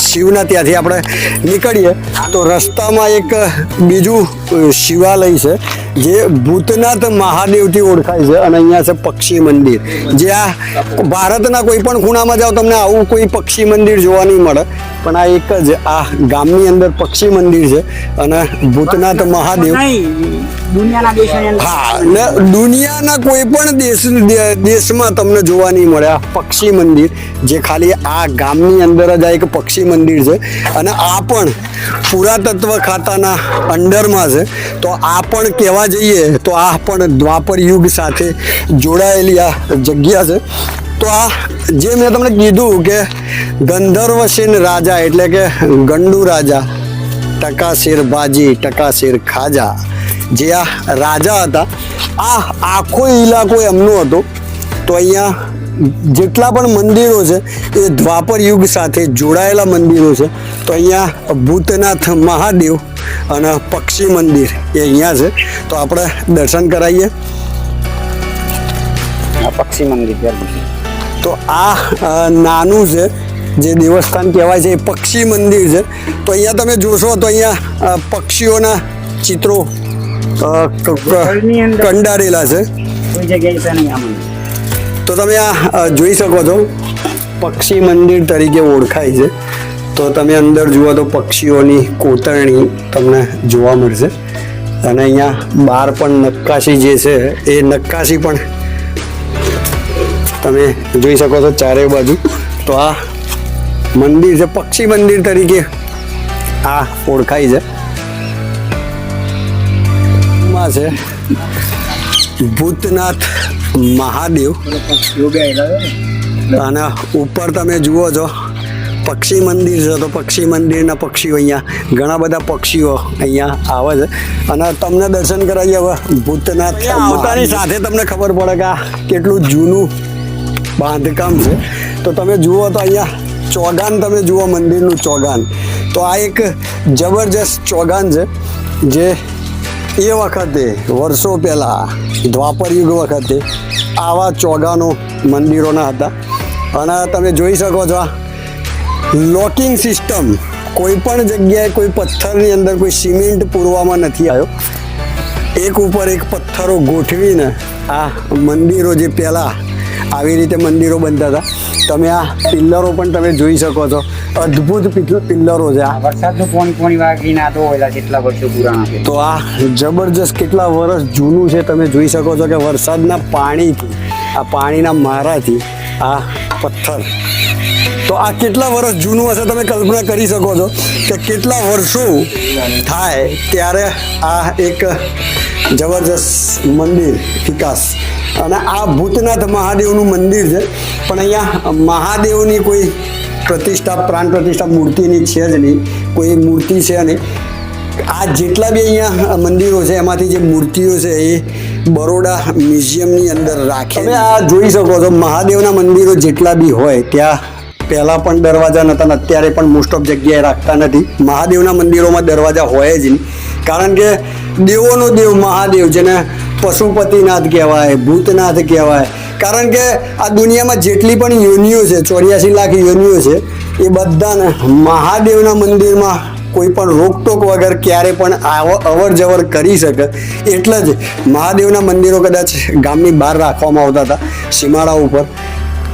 A: શિવના ત્યાંથી આપણે નીકળીએ તો રસ્તામાં એક બીજું શિવાલય છે જે ભૂતનાથ મહાદેવથી ઓળખાય છે અને અહીંયા છે પક્ષી મંદિર. જે આ ભારતના કોઈ પણ ખૂણામાં જાઓ તમને આવું કોઈ પક્ષી મંદિર જોવા નહીં મળે, પણ આ એક જ આ ગામની અંદર પક્ષી મંદિર છે અને ભૂતનાથ મહાદેવ. હા, ને દુનિયાના કોઈ પણ દેશમાં તમને જોવા નહીં મળે આ પક્ષી મંદિર, જે ખાલી આ ગામની અંદર જ આ એક પક્ષી મંદિર છે. અને આ પણ પુરાતત્વ ખાતાના અંડરમાં છે. તો આ પણ કહેવા જઈએ તો આ પણ દ્વાપર યુગ સાથે જોડાયેલી આ જગ્યા છે. તો આ જે મેં તમને કીધું કે ગંધર્વસેન રાજા એટલે કે ગંડુ રાજા, ટકાશેર બાજી ટકાશેર ખાજા, જે આ રાજા હતા, આ આખો ઇલાકો એમનો હતો. તો અહીંયા જેટલા પણ મંદિરો છે એ દ્વાપર યુગ સાથે જોડાયેલા મંદિરો છે. તો અહીંયા ભૂતનાથ મહાદેવ અને પક્ષી મંદિર એ અહીંયા છે. તો આપણે દર્શન કરાવીએ
B: પક્ષી મંદિર.
A: તો આ નાનું છે જે દેવસ્થાન કહેવાય છે એ પક્ષી મંદિર છે. તો અહીંયા તમે જોશો તો અહીંયા પક્ષીઓના ચિત્રો કંડારેલા છે.
B: કોઈ જગ્યાએ નહીં આ મંદિર.
A: તો તમે આ જોઈ શકો છો પક્ષી મંદિર તરીકે ઓળખાય છે. તો તમે અંદર જુઓ તો પક્ષીઓની કોતરણી તમને જોવા મળશે. અને અહીંયા બહાર પણ નક્કાશી જે છે એ નક્કાશી પણ તમે જોઈ શકો છો ચારે બાજુ. તો આ મંદિર છે પક્ષી મંદિર તરીકે આ ઓળખાય છે. માં છે ભૂતનાથ મહાદેવ અને ઉપર તમે જુઓ છો પક્ષી મંદિર છે. તો પક્ષી મંદિરના પક્ષીઓ અહીંયા ઘણા બધા પક્ષીઓ અહીંયા આવે છે અને તમને દર્શન કરાવીએ હવે ભૂતનાથ આવતાની સાથે તમને ખબર પડે કે આ કેટલું જૂનું બાંધકામ છે. તો તમે જુઓ તો અહીંયા ચોગાન તમે જુઓ મંદિરનું ચોગાન. તો આ એક જબરજસ્ત ચોગાન છે જે એ વખતે વર્ષો પહેલાં દ્વાપર યુગ વખતે આવા ચોગાનો મંદિરોના હતા. અને તમે જોઈ શકો છો આ લોકિંગ સિસ્ટમ, કોઈ પણ જગ્યાએ કોઈ પથ્થરની અંદર કોઈ સિમેન્ટ પૂરવામાં નથી આવ્યો. એક ઉપર એક પથ્થરો ગોઠવીને આ મંદિરો જે પહેલાં આવી રીતે મંદિરો બનતા હતા. તમે આ પિલ્લરો પણ તમે જોઈ શકો છો, અદ્ભુત પિલ્લરો છે. આ
B: વરસાદનું પોણી વાગીને આ તો હોય કેટલા વર્ષો પુરાણા છે.
A: તો આ જબરજસ્ત કેટલા વર્ષ જૂનું છે. તમે જોઈ શકો છો કે વરસાદના પાણીથી, આ પાણીના મારાથી આ પથ્થર, તો આ કેટલા વર્ષ જૂનું હશે તમે કલ્પના કરી શકો છો કે કેટલા વર્ષો થાય ત્યારે આ એક જબરજસ્ત મંદિર વિકાસ. અને આ ભૂતનાથ મહાદેવનું મંદિર છે, પણ અહીંયા મહાદેવની કોઈ પ્રતિષ્ઠા, પ્રાણ પ્રતિષ્ઠા મૂર્તિની છે જ નહીં, કોઈ મૂર્તિ છે નહીં. આ જેટલા બી અહીંયા મંદિરો છે એમાંથી જે મૂર્તિઓ છે એ બરોડા મ્યુઝિયમની અંદર રાખે. તમે આ જોઈ શકો છો મહાદેવના મંદિરો જેટલા બી હોય ત્યાં પહેલાં પણ દરવાજા નહોતા, અત્યારે પણ મોસ્ટ ઓફ જગ્યાએ રાખતા નથી. મહાદેવના મંદિરોમાં દરવાજા હોય જ નહીં, કારણ કે દેવોનો દેવ મહાદેવ, જેને પશુપતિનાથ કહેવાય, ભૂતનાથ કહેવાય. કારણ કે આ દુનિયામાં જેટલી પણ યોનિઓ છે, 84 લાખ યોનિઓ છે, એ બધાને મહાદેવના મંદિરમાં કોઈ પણ રોકટોક વગર ક્યારે પણ અવર જવર કરી શકે. એટલે જ મહાદેવના મંદિરો કદાચ ગામની બહાર રાખવામાં આવતા હતા, સીમાડા ઉપર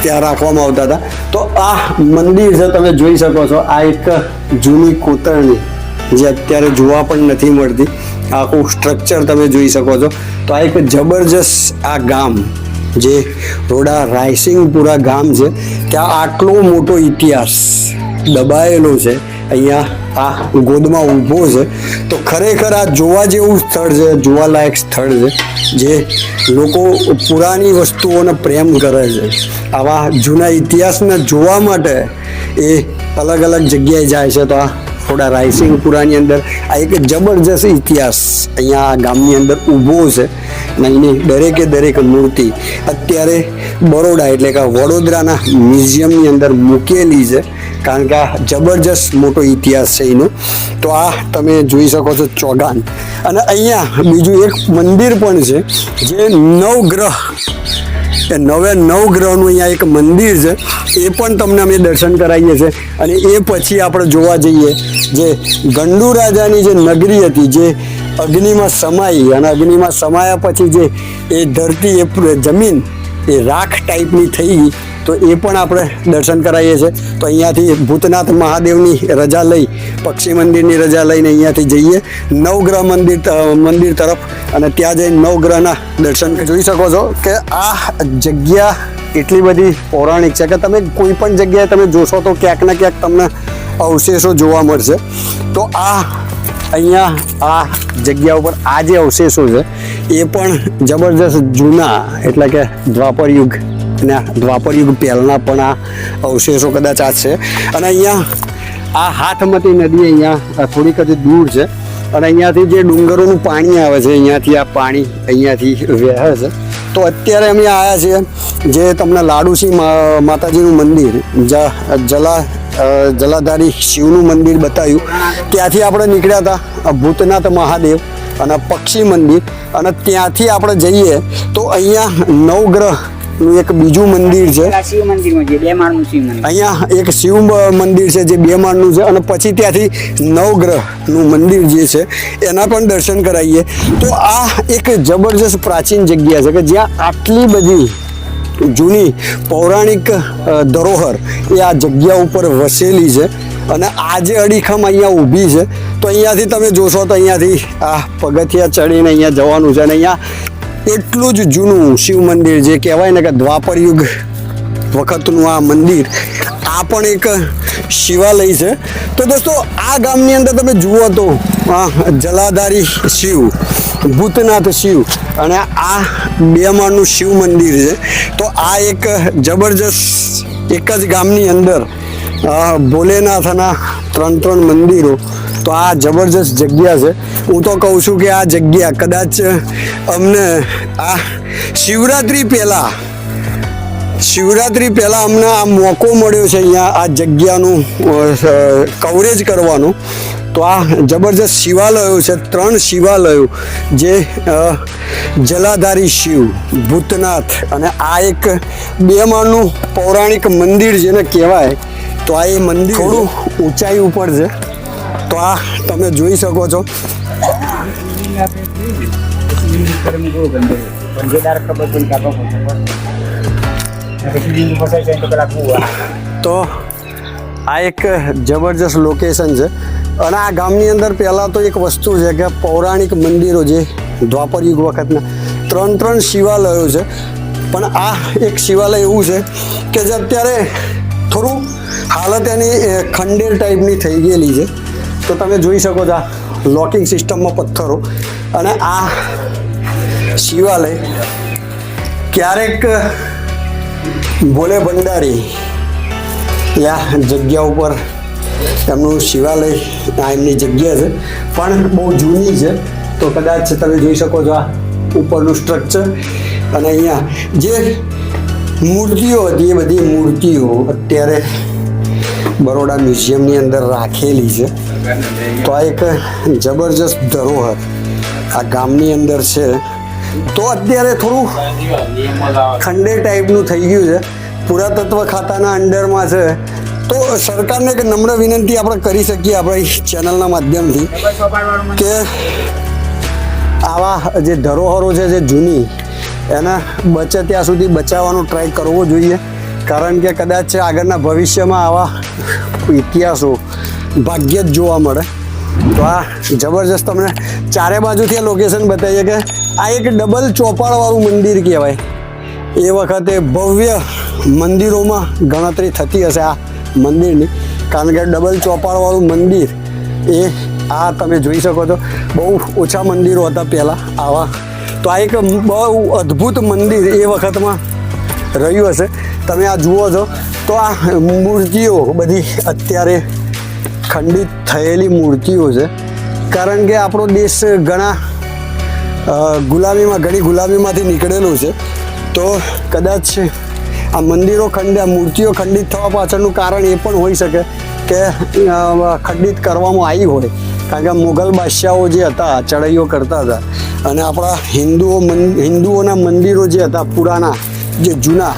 A: ત્યાં રાખવામાં આવતા હતા. તો આ મંદિર છે તમે જોઈ શકો છો, આ એક જૂની કોતરણી જે અત્યારે જોવા પણ નથી મળતી. આખું સ્ટ્રક્ચર તમે જોઈ શકો છો. તો આ એક જબરજસ્ત આ ગામ જે રોડા રાયસિંગપુરા ગામ છે, ત્યાં આટલો મોટો ઇતિહાસ દબાયેલો છે અહીંયા આ ગોદમાં ઊભો છે. તો ખરેખર આ જોવા જેવું સ્થળ છે, જોવાલાયક સ્થળ છે, જે લોકો પુરાણી વસ્તુઓને પ્રેમ કરે છે. આવા જૂના ઇતિહાસને જોવા માટે એ અલગ અલગ જગ્યાએ જાય છે. તો આ થોડા રાયસિંગપુરાની અંદર આ એક જબરજસ્ત ઇતિહાસ અહીંયા આ ગામની અંદર ઊભો છે. અને એની દરેકે દરેક મૂર્તિ અત્યારે બરોડા એટલે કે વડોદરાના મ્યુઝિયમની અંદર મૂકેલી છે, કારણ કે આ જબરજસ્ત મોટો ઇતિહાસ છે એનો. તો આ તમે જોઈ શકો છો ચોગાન. અને અહીંયા બીજું એક મંદિર પણ છે, જે નવગ્રહ એ નવગ્રહનું અહીંયા એક મંદિર છે. એ પણ તમને અમે દર્શન કરાવીએ છીએ. અને એ પછી આપણે જોવા જઈએ જે ગંડુ રાજાની જે નગરી હતી, જે અગ્નિમાં સમાઈ, અને અગ્નિમાં સમાયા પછી જે એ ધરતી એ જમીન એ રાખ ટાઈપની થઈ ગઈ, તો એ પણ આપણે દર્શન કરાવીએ છીએ. તો અહીંયાથી ભૂતનાથ મહાદેવની રજા લઈ, પક્ષી મંદિરની રજા લઈને અહીંયાથી જઈએ નવગ્રહ મંદિર તરફ, અને ત્યાં જઈને નવગ્રહના દર્શન જોઈ શકો છો. કે આ જગ્યા એટલી બધી પૌરાણિક છે કે તમે કોઈ પણ જગ્યાએ તમે જોશો તો ક્યાંક ને ક્યાંક તમને અવશેષો જોવા મળશે. તો આ અહીંયા આ જગ્યા ઉપર આ જે અવશેષો છે એ પણ જબરજસ્ત જૂના એટલે કે દ્વાપર યુગ અને દ્વાપર યુગ પહેલાંના પણ આ અવશેષો કદાચ આ છે. અને અહીંયા આ હાથમતી નદી અહીંયા થોડીક જ દૂર છે, અને અહીંયાથી જે ડુંગરોનું પાણી આવે છે, અહીંયાથી આ પાણી અહીંયાથી વહે છે. તો અત્યારે અમે આવ્યા છીએ જે તમને લાડુસિંહ માતાજીનું મંદિર, જલાધારી શિવનું મંદિર બતાવ્યું. ત્યાંથી આપણે નીકળ્યા હતા ભૂતનાથ મહાદેવ અને પક્ષી મંદિર, અને ત્યાંથી આપણે જઈએ તો અહીંયા નવગ્રહનું એક બીજું મંદિર છે.
B: શિવ મંદિરમાં જે 2 માળનું શિવ મંદિર,
A: અહીંયા એક શિવ મંદિર છે જે 2 માળનું છે, અને પછી ત્યાંથી નવગ્રહનું મંદિર જે છે એના પણ દર્શન કરાવીએ. તો આ એક જબરજસ્ત પ્રાચીન જગ્યા છે કે જ્યાં આટલી બધી જૂની પૌરાણિક ધરોહર એ આ જગ્યા ઉપર વસેલી છે. અને આજે અડીખમ અહીંયા ઊભી છે. તો અહીંયાથી તમે જોશો તો અહીંયાથી આ પગથિયા ચડીને અહીંયા જવાનું છે. અને અહીંયા એટલું જ જૂનું શિવ મંદિર, જે કહેવાય ને કે દ્વાપર યુગ વખતનું આ મંદિર, આ પણ એક શિવાલય છે. તો દોસ્તો આ ગામની અંદર તમે જુઓ તો જલાધારી શિવ, ભૂતનાથ શિવ, અને આ 2 માળનું શિવ મંદિર છે. તો આ એક જબરજસ્ત એક જ ગામની અંદર ભોલેનાથના 3 મંદિરો. તો આ જબરજસ્ત જગ્યા છે. હું તો કહું છું કે આ જગ્યા કદાચ અમને આ શિવરાત્રિ પહેલાં અમને આ મોકો મળ્યો છે અહીંયા આ જગ્યાનું કવરેજ કરવાનો. તો આ જબરજસ્ત શિવાલયો છે, 3 શિવાલયો, જે જલાધારી શિવ, ભૂતનાથ, અને આ એક 2 માળનું પૌરાણિક મંદિર જેને કહેવાય. તો આ એ મંદિર થોડું ઊંચાઈ ઉપર છે. તો આ તમે જોઈ શકો છો. તો આ એક જબરજસ્ત લોકેશન છે. અને આ ગામની અંદર પહેલાં તો એક વસ્તુ છે કે પૌરાણિક મંદિરો, જે દ્વાપર યુગ વખતના 3 શિવાલયો છે. પણ આ એક શિવાલય એવું છે કે જે અત્યારે થોડું હાલત એની ખંડેર ટાઈપની થઈ ગયેલી છે. તો તમે જોઈ શકો છો આ લોકિંગ સિસ્ટમમાં પથ્થરો. અને આ શિવાલય ક્યારેક ભોલે ભંડારી આ જગ્યા ઉપર એમનું શિવાલય આ એમની જગ્યા છે, પણ બહુ જૂની છે. તો કદાચ તમે જોઈ શકો છો આ ઉપરનું સ્ટ્રક્ચર. અને અહીંયા જે મૂર્તિઓ હતી એ બધી મૂર્તિઓ અત્યારે બરોડા મ્યુઝિયમની અંદર રાખેલી છે. તો આ એક જબરજસ્ત ધરોહર આ ગામની અંદર છે. તો અત્યારે થોડું ખંડે ટાઈપનું થઈ ગયું છે, પુરાતત્વ ખાતાના અંડરમાં છે. તો સરકારને એક નમ્ર વિનંતી આપણે કરી શકીએ આપણી ચેનલના માધ્યમથી કે આવા જે ધરોહરો છે જે જૂની, એને બચે ત્યાં સુધી બચાવવાનો ટ્રાય કરવો જોઈએ. કારણ કે કદાચ આગળના ભવિષ્યમાં આવા ઇતિહાસો ભાગ્યે જ જોવા મળે. તો આ જબરજસ્ત તમને ચારે બાજુથી આ લોકેશન બતાવીએ કે આ એક ડબલ ચોપાળવાળું મંદિર કહેવાય. એ વખતે ભવ્ય મંદિરોમાં ગણતરી થતી હશે આ મંદિરની. કારણ કે ડબલ ચોપાળવાળું મંદિર એ આ તમે જોઈ શકો છો. બહુ ઓછા મંદિરો હતા પહેલાં આવા, તો આ એક બહુ અદ્ભુત મંદિર એ વખતમાં રહ્યું હશે. તમે આ જુઓ છો તો આ મૂર્તિઓ બધી અત્યારે ખંડિત થયેલી મૂર્તિઓ છે, કારણ કે આપણો દેશ ઘણી ગુલામીમાંથી નીકળેલો છે. તો કદાચ આ મંદિરો મૂર્તિઓ ખંડિત થવા પાછળનું કારણ એ પણ હોઈ શકે કે ખંડિત કરવામાં આવી હોય, કારણ કે મુગલ બાદશાહો જે હતા ચડાઈઓ કરતા હતા, અને આપણા હિન્દુઓના મંદિરો જે હતા પુરાના જે જૂના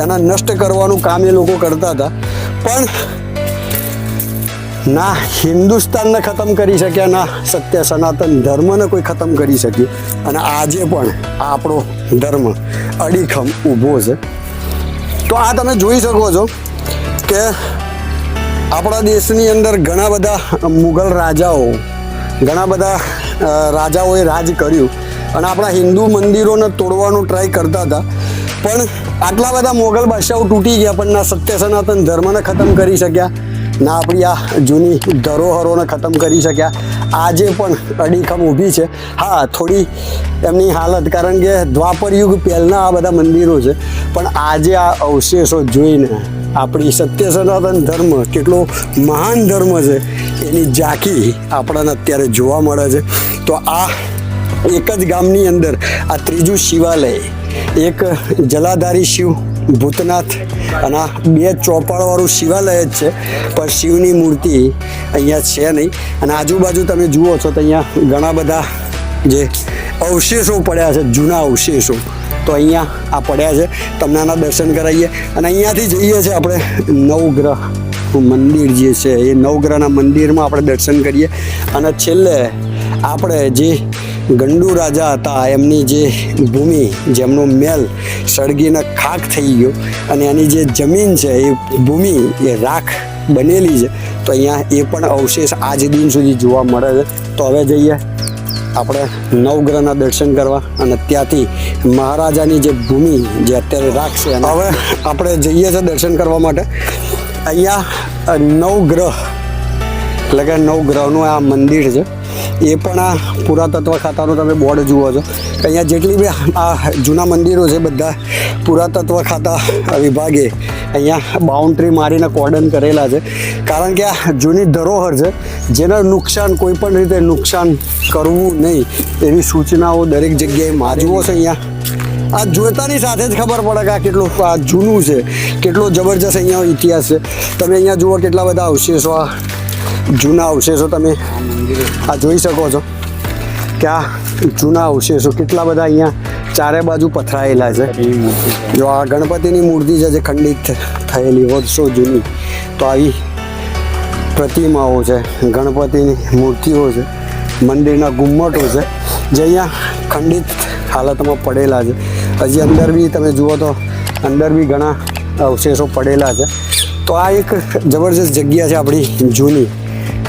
A: એના નષ્ટ કરવાનું કામ એ લોકો કરતા હતા. પણ ના હિન્દુસ્તાનને ખતમ કરી શક્યા, ના સત્ય સનાતન ધર્મને કોઈ ખતમ કરી શક્યું. અને આજે પણ આપણો ધર્મ અડીખમ ઊભો છે. તો આ તમે જોઈ શકો છો કે આપણા દેશની અંદર ઘણા બધા મુગલ રાજાઓએ રાજ કર્યું, અને આપણા હિન્દુ મંદિરોને તોડવાનું ટ્રાય કરતા હતા. પણ આટલા બધા મુગલ બાદશાહો તૂટી ગયા, પણ ના સત્ય સનાતન ધર્મને ખતમ કરી શક્યા, ના આપણી આ જૂની ધરોહરોને ખતમ કરી શક્યા. આજે પણ અડીખમ ઊભી છે. હા, થોડી એમની હાલત, કારણ કે દ્વાપર યુગ પહેલાંના આ બધા મંદિરો છે, પણ આજે આ અવશેષો જોઈને આપણી સત્ય સનાતન ધર્મ કેટલો મહાન ધર્મ છે એની ઝાંખી આપણને અત્યારે જોવા મળે છે. તો આ એક જ ગામની અંદર આ ત્રીજું શિવાલય, એક જલાધારી શિવ ભૂતનાથ અને આ 2 ચોપાળવાળું શિવાલય જ છે, પણ શિવની મૂર્તિ અહીંયા છે નહીં. અને આજુબાજુ તમે જુઓ છો તો અહીંયા ઘણા બધા જે અવશેષો પડ્યા છે, જૂના અવશેષો, તો અહીંયા આ પડ્યા છે. તમને આના દર્શન કરાવીએ, અને અહીંયાથી જઈએ છીએ આપણે નવગ્રહ મંદિર જે છે એ નવગ્રહના મંદિરમાં આપણે દર્શન કરીએ. અને છેલ્લે આપણે જે ગંડુ રાજા હતા એમની જે ભૂમિ, જેમનો મહેલ સળગીને ખાખ થઈ ગયો, અને એની જે જમીન છે એ ભૂમિ એ રાખ બનેલી છે, તો અહીંયા એ પણ અવશેષ આજ દિન સુધી જોવા મળે છે. તો હવે જઈએ આપણે નવગ્રહના દર્શન કરવા, અને ત્યાંથી મહારાજાની જે ભૂમિ જે અત્યારે રાખ છે હવે આપણે જઈએ છીએ દર્શન કરવા માટે. અહીંયા નવગ્રહ એટલે કે નવગ્રહનું આ મંદિર છે. એ પણ આ પુરાતત્વ ખાતાનું તમે બોર્ડ જુઓ છો કે અહીંયા જેટલી બી આ જૂના મંદિરો છે બધા પુરાતત્વ ખાતા વિભાગે અહીંયા બાઉન્ડ્રી મારીને કોર્ડન કરેલા છે, કારણ કે આ જૂની ધરોહર છે જેને કોઈ પણ રીતે નુકસાન કરવું નહીં એવી સૂચનાઓ દરેક જગ્યાએ માજવો છે. અહીંયા આ જોતાની સાથે જ ખબર પડે કે આ કેટલું આ જૂનું છે, કેટલો જબરજસ્ત અહીંયા ઇતિહાસ છે. તમે અહીંયા જુઓ કેટલા બધા અવશેષો, આ જૂના અવશેષો તમે આ જોઈ શકો છો કે આ જૂના અવશેષો કેટલા બધા અહીંયા ચારે બાજુ પથરાયેલા છે. જો આ ગણપતિની મૂર્તિ છે જે ખંડિત થયેલી વર્ષો જૂની, તો આવી પ્રતિમાઓ છે, ગણપતિની મૂર્તિઓ છે, મંદિરના ગુમ્મટો છે જે અહીંયા ખંડિત હાલતમાં પડેલા છે. હજી અંદર બી તમે જુઓ તો અંદર બી ઘણા અવશેષો પડેલા છે. તો આ એક જબરજસ્ત જગ્યા છે આપણી જૂની,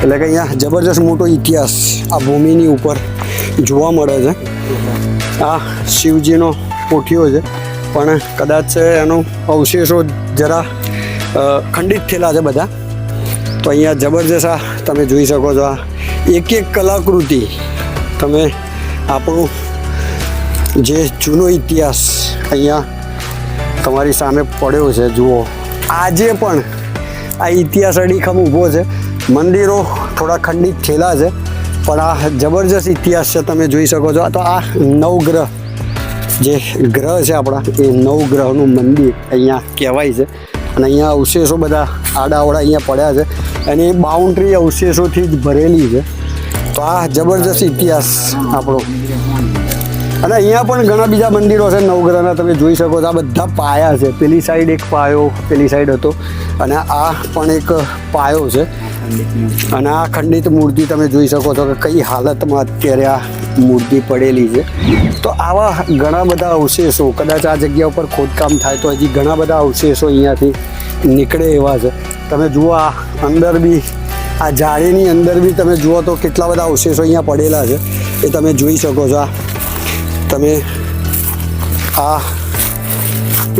A: એટલે કે અહીંયા જબરજસ્ત મોટો ઇતિહાસ આ ભૂમિની ઉપર જોવા મળે છે. આ શિવજીનો કોઠીઓ છે, પણ કદાચ એનો અવશેષો જરા ખંડિત થયેલા છે બધા. તો અહીંયા જબરજસ્ત આ તમે જોઈ શકો છો, આ એક કલાકૃતિ તમે આપણું જે જૂનો ઇતિહાસ અહીંયા તમારી સામે પડ્યો છે જુઓ. આજે પણ આ ઇતિહાસ અડીખમ ઊભો છે. મંદિરો થોડા ખંડિત થયેલા છે, પણ આ જબરજસ્ત ઇતિહાસ છે તમે જોઈ શકો છો. તો આ નવગ્રહ જે ગ્રહ છે આપણા, એ નવગ્રહનું મંદિર અહીંયા કહેવાય છે. અને અહીંયા અવશેષો બધા આડાવડા અહીંયા પડ્યા છે, અને એ બાઉન્ડ્રી અવશેષોથી જ ભરેલી છે. તો આ જબરજસ્ત ઇતિહાસ આપણો. અને અહીંયા પણ ઘણા બીજા મંદિરો છે નવગ્રહના, તમે જોઈ શકો છો. આ બધા પાયા છે, પેલી સાઈડ એક પાયો પેલી સાઈડ હતો, અને આ પણ એક પાયો છે. અને આ ખંડિત મૂર્તિ તમે જોઈ શકો છો કે કઈ હાલતમાં અત્યારે આ મૂર્તિ પડેલી છે. તો આવા ઘણા બધા અવશેષો, કદાચ આ જગ્યા ઉપર ખોદકામ થાય તો હજી ઘણા બધા અવશેષો અહીંયાથી નીકળે એવા છે. તમે જુઓ આ અંદર બી, આ જાળીની અંદર બી તમે જુઓ તો કેટલા બધા અવશેષો અહીંયા પડેલા છે, એ તમે જોઈ શકો છો. તમે આ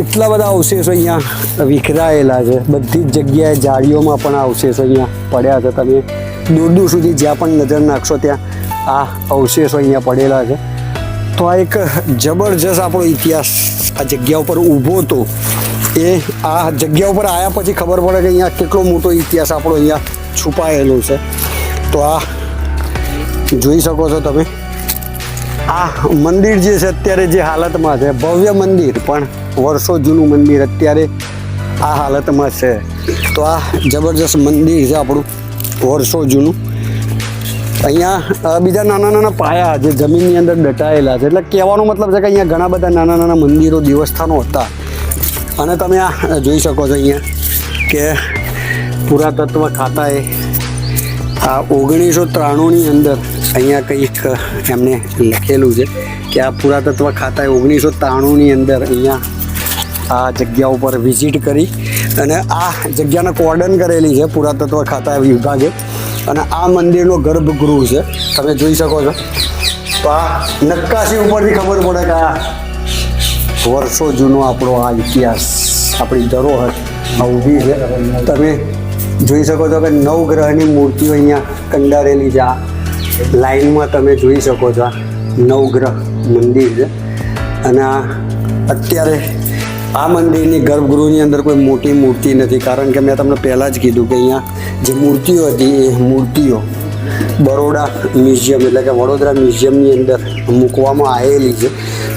A: એટલા બધા અવશેષો અહીંયા વિખરાયેલા છે. બધી જ જગ્યાએ જાળીઓમાં પણ આ અવશેષો અહીંયા પડ્યા છે. તમે દૂર દૂર સુધી જ્યાં પણ નજર નાખશો ત્યાં આ અવશેષો અહીંયા પડેલા છે. તો આ એક જબરજસ્ત આપણો ઇતિહાસ આ જગ્યા ઉપર ઊભો હતો. એ આ જગ્યા ઉપર આવ્યા પછી ખબર પડે કે અહીંયા કેટલો મોટો ઇતિહાસ આપણો અહીંયા છુપાયેલો છે. તો આ જોઈ શકો છો તમે. આ મંદિર જે છે અત્યારે જે હાલતમાં છે, ભવ્ય મંદિર પણ વર્ષો જૂનું મંદિર અત્યારે આ હાલતમાં છે. તો આ જબરજસ્ત મંદિર છે આપણું વર્ષો જૂનું. અહીંયા બીજા નાના નાના પાયા જે જમીનની અંદર દટાયેલા છે. એટલે કહેવાનો મતલબ છે કે અહીંયા ઘણા બધા નાના નાના મંદિરો દેવસ્થાનો હતા. અને તમે આ જોઈ શકો છો અહીંયા કે પુરાતત્વ ખાતાએ આ 1993ની અંદર અહીંયા કંઈક એમને લખેલું છે કે આ પુરાતત્વ ખાતાએ 1993ની અંદર અહીંયા આ જગ્યા ઉપર વિઝિટ કરી અને આ જગ્યાને કોર્ડન કરેલી છે પુરાતત્વ ખાતા વિભાગે. અને આ મંદિરનો ગર્ભગૃહ છે, તમે જોઈ શકો છો. તો આ નક્કાશી ઉપરથી ખબર પડે કે આ વર્ષો જૂનો આપણો આ ઇતિહાસ, આપણી ધરોહર આ ઊભી છે. તમે જોઈ શકો છો કે નવગ્રહની મૂર્તિઓ અહીંયા કંડારેલી છે. આ લાઈનમાં તમે જોઈ શકો છો આ નવગ્રહ મંદિર છે. અને આ અત્યારે આ મંદિરની ગર્ભગૃહની અંદર કોઈ મોટી મૂર્તિ નથી, કારણ કે મેં તમને પહેલાં જ કીધું કે અહીંયા જે મૂર્તિઓ હતી એ મૂર્તિઓ બરોડા મ્યુઝિયમ એટલે કે વડોદરા મ્યુઝિયમની અંદર મૂકવામાં આવેલી છે.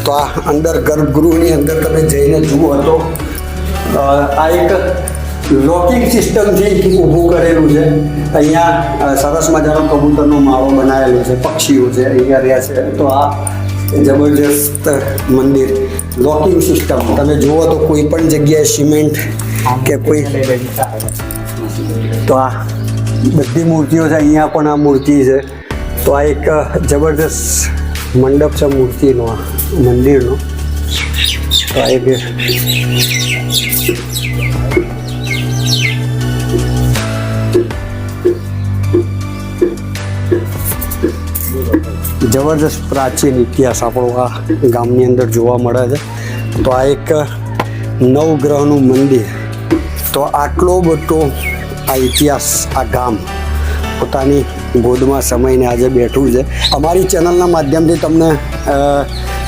A: તો આ અંદર ગર્ભગૃહની અંદર તમે જઈને જુઓ તો આ એક લોકિંગ સિસ્ટમથી ઊભું કરેલું છે. અહીંયા સરસ મજાનો કબૂતરનો માળો બનાવેલો છે, પક્ષીઓ છે અહીંયા રહ્યા છે. તો આ જબરજસ્ત મંદિર લોકિંગ સિસ્ટમ તમે જુઓ તો કોઈ પણ જગ્યાએ સિમેન્ટ કે કોઈ, તો આ બધી મૂર્તિઓ છે. અહીંયા પણ આ મૂર્તિ છે. તો આ એક જબરજસ્ત મંડપ છે મૂર્તિનો, આ મંદિરનો. તો આ એક જબરજસ્ત પ્રાચીન ઇતિહાસ આપણો આ ગામની અંદર જોવા મળે છે. તો આ એક નવગ્રહનું મંદિર. તો આટલો બધો આ ઇતિહાસ આ ગામ પોતાની ગોદમાં સમયને આજે બેઠું છે. અમારી ચેનલના માધ્યમથી તમને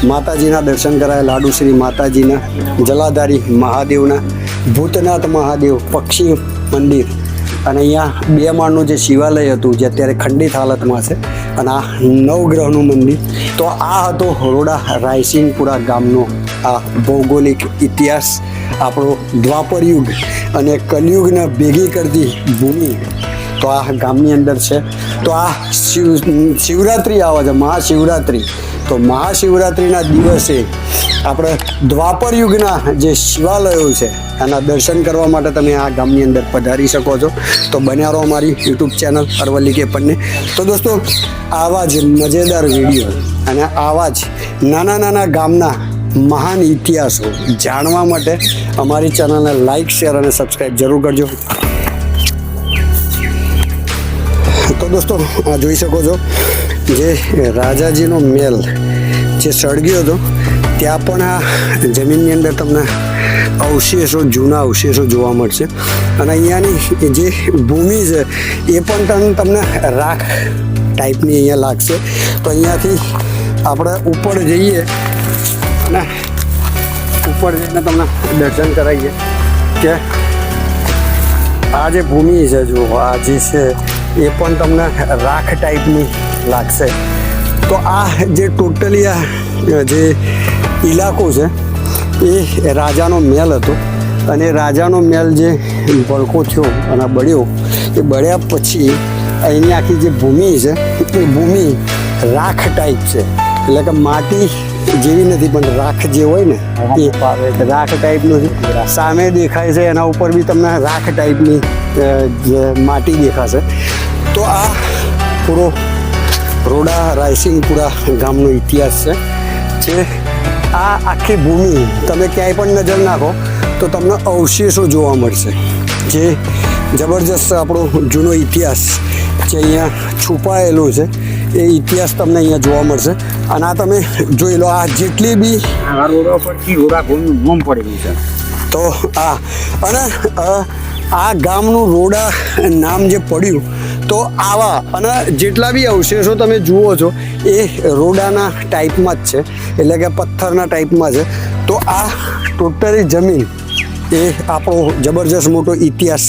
A: માતાજીના દર્શન કરાય, લાડુશ્રી માતાજીના, જલાધારી મહાદેવના, ભૂતનાથ મહાદેવ, પક્ષી મંદિર અને અહીંયા 2 માળનું જે શિવાલય હતું જે અત્યારે ખંડિત હાલતમાં છે, અને આ નવગ્રહનું મંદિર. તો આ હતો હરોડા રાયસિંગપુરા ગામનો આ ભૌગોલિક ઇતિહાસ, આપણો દ્વાપર યુગ અને કલયુગને ભેગી કરતી ભૂમિ તો આ ગામની અંદર છે. તો આ શિવરાત્રિ આવે છે, મહાશિવરાત્રિ. તો મહાશિવરાત્રિના દિવસે આપણે દ્વાપર યુગના જે શિવાલયો છે એના દર્શન કરવા માટે તમે આ ગામની અંદર પધારી શકો છો. તો બન્યા રહો અમારી યુટ્યુબ ચેનલ અરવલ્લી કે પન્ને. તો દોસ્તો આવા જ મજેદાર વિડીયો અને આવા જ નાના નાના ગામના મહાન ઇતિહાસો જાણવા માટે અમારી ચેનલને લાઈક, શેર અને સબસ્ક્રાઈબ જરૂર કરજો. તો દોસ્તો આ જોઈ શકો છો જે રાજાજીનો મહેલ જે સળગ્યો હતો ત્યાં પણ આ જમીનની અંદર તમને અવશેષો, જૂના અવશેષો જોવા મળશે. અને અહીંયાની જે ભૂમિ છે એ પણ તમને રાખ ટાઈપની અહીંયા લાગશે. તો અહીંયાથી આપણે ઉપર જઈએ અને ઉપર જઈને તમને દર્શન કરાવીએ કે આ જે ભૂમિ છે, જો આ જે છે એ પણ તમને રાખ ટાઈપની લાગશે. તો આ જે ટોટલી આ જે ઇલાકો છે એ રાજાનો મહેલ હતો. અને રાજાનો મહેલ જે ભડકો થયો અને બળ્યો, એ બળ્યા પછી અહીંની આખી જે ભૂમિ છે એ ભૂમિ રાખ ટાઈપ છે. એટલે કે માટી જેવી નથી પણ રાખ જે હોય ને એ રાખ ટાઈપનું છે. સામે દેખાય છે એના ઉપર બી તમને રાખ ટાઈપની માટી દેખાશે. તો આ પૂરો રોડા રાયસિંગપુરા ગામનો ઇતિહાસ છે. જે આ આખી ભૂમિ તમે ક્યાંય પણ નજર નાખો તો તમને અવશેષો જોવા મળશે. જે જબરજસ્ત આપણો જૂનો ઇતિહાસ જે અહીંયા છુપાયેલો છે એ ઇતિહાસ તમને અહીંયા જોવા મળશે. અને આ તમે જોઈ લો, આ જેટલી બી
B: આ રોડો પરથી રોડા ગોમનું નામ પડેલું છે.
A: તો અને આ ગામનું રોડા નામ જે પડ્યું તો આવા અને જેટલા બી અવશેષો તમે જુઓ છો એ રોડાના ટાઈપમાં જ છે, એટલે કે પથ્થરના ટાઈપમાં છે. તો આ ટોટલી જમીન એ આપણો જબરજસ્ત મોટો ઇતિહાસ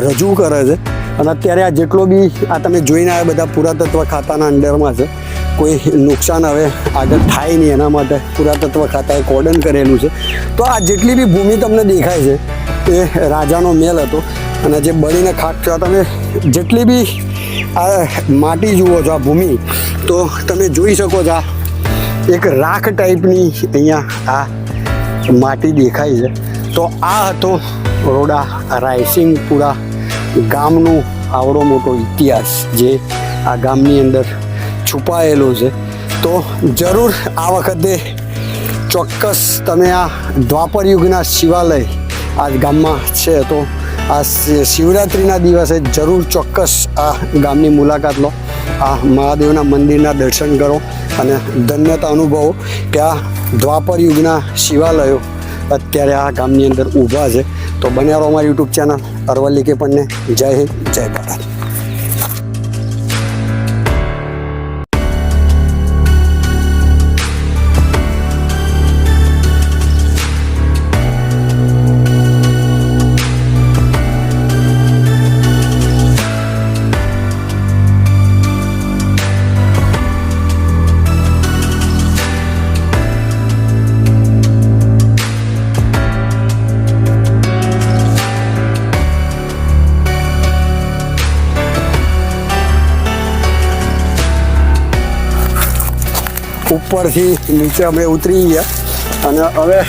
A: રજૂ કરે છે. અને અત્યારે આ જેટલો બી આ તમે જોઈને આવ્યા બધા પુરાતત્વ ખાતાના અંડરમાં છે. કોઈ નુકસાન હવે આગળ થાય નહીં એના માટે પુરાતત્વ ખાતાએ કોર્ડન કરેલું છે. તો આ જેટલી બી ભૂમિ તમને દેખાય છે એ રાજાનો મહેલ હતો. અને જે બળીને ખાક છો તમે જેટલી બી આ માટી જુઓ છો, આ ભૂમિ, તો તમે જોઈ શકો છો આ એક રાખ ટાઈપની અહીંયા આ માટી દેખાય છે. તો આ હતો રોડા રાયસિંગપુરા ગામનું આવડો મોટો ઇતિહાસ જે આ ગામની અંદર છુપાયેલો છે. તો જરૂર આ વખતે ચોક્કસ તમે આ દ્વાપર યુગના શિવાલય આ ગામમાં છે તો આ શિવરાત્રિના દિવસે જરૂર ચોક્કસ આ ગામની મુલાકાત લો, આ મહાદેવના મંદિરના દર્શન કરો અને ધન્યતા અનુભવો કે આ દ્વાપર યુગના શિવાલયો અત્યારે આ ગામની અંદર ઊભા છે. તો બન્યા રહો અમારી યુટ્યુબ ચેનલ અરવલ્લી કે પન્ને. જય હિન્દ, જય ભારત. ઉપરથી નીચે અમે ઉતરી ગયા અને હવે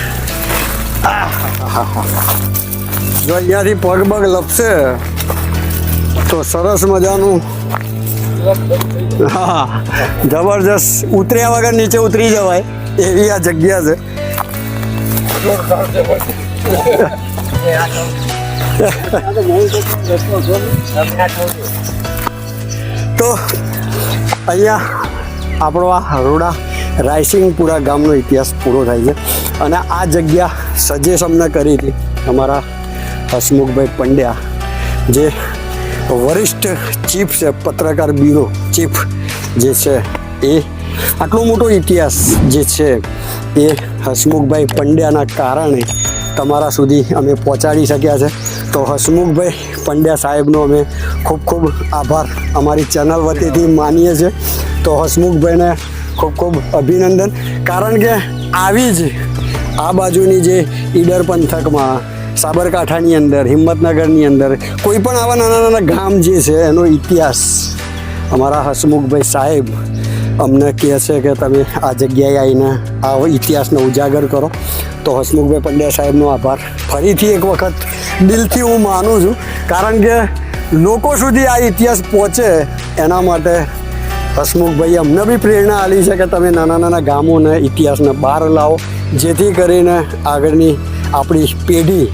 A: જો અહીંયાથી પગ બગ લપશે તો સરસ મજાનું હા જબરજસ્ત ઉતર્યા વગર નીચે ઉતરી જવાય એવી આ જગ્યા છે. તો અહીંયા આપણો આ રોડા રાયસિંગપુરા ગામનો ઇતિહાસ પૂરો થાય છે. અને આ જગ્યા સજેસ્ટ અમને કરી હતી અમારા હસમુખભાઈ પંડ્યા, જે વરિષ્ઠ ચીફ છે, પત્રકાર બ્યુરો ચીફ જે છે. એ આટલો મોટો ઇતિહાસ જે છે એ હસમુખભાઈ પંડ્યાના કારણે તમારા સુધી અમે પહોંચાડી શક્યા છે. તો હસમુખભાઈ પંડ્યા સાહેબનો અમે ખૂબ ખૂબ આભાર અમારી ચેનલ વતીથી માનીએ છીએ. તો હસમુખભાઈને ખૂબ ખૂબ અભિનંદન, કારણ કે આવી જ આ બાજુની જે ઈડર પંથકમાં, સાબરકાંઠાની અંદર, હિંમતનગરની અંદર કોઈ પણ આવા નાના નાના ગામ જે છે એનો ઇતિહાસ અમારા હસમુખભાઈ સાહેબ અમને કહે છે કે તમે આ જગ્યાએ આવીને આ ઇતિહાસને ઉજાગર કરો. તો હસમુખભાઈ પંડ્યા સાહેબનો આભાર ફરીથી એક વખત દિલથી હું માનું છું, કારણ કે લોકો સુધી આ ઇતિહાસ પહોંચે એના માટે હસમુખભાઈએ અમને બી પ્રેરણા આપી છે કે તમે નાના નાના ગામોને ઇતિહાસને બહાર લાવો, જેથી કરીને આગળની આપણી પેઢી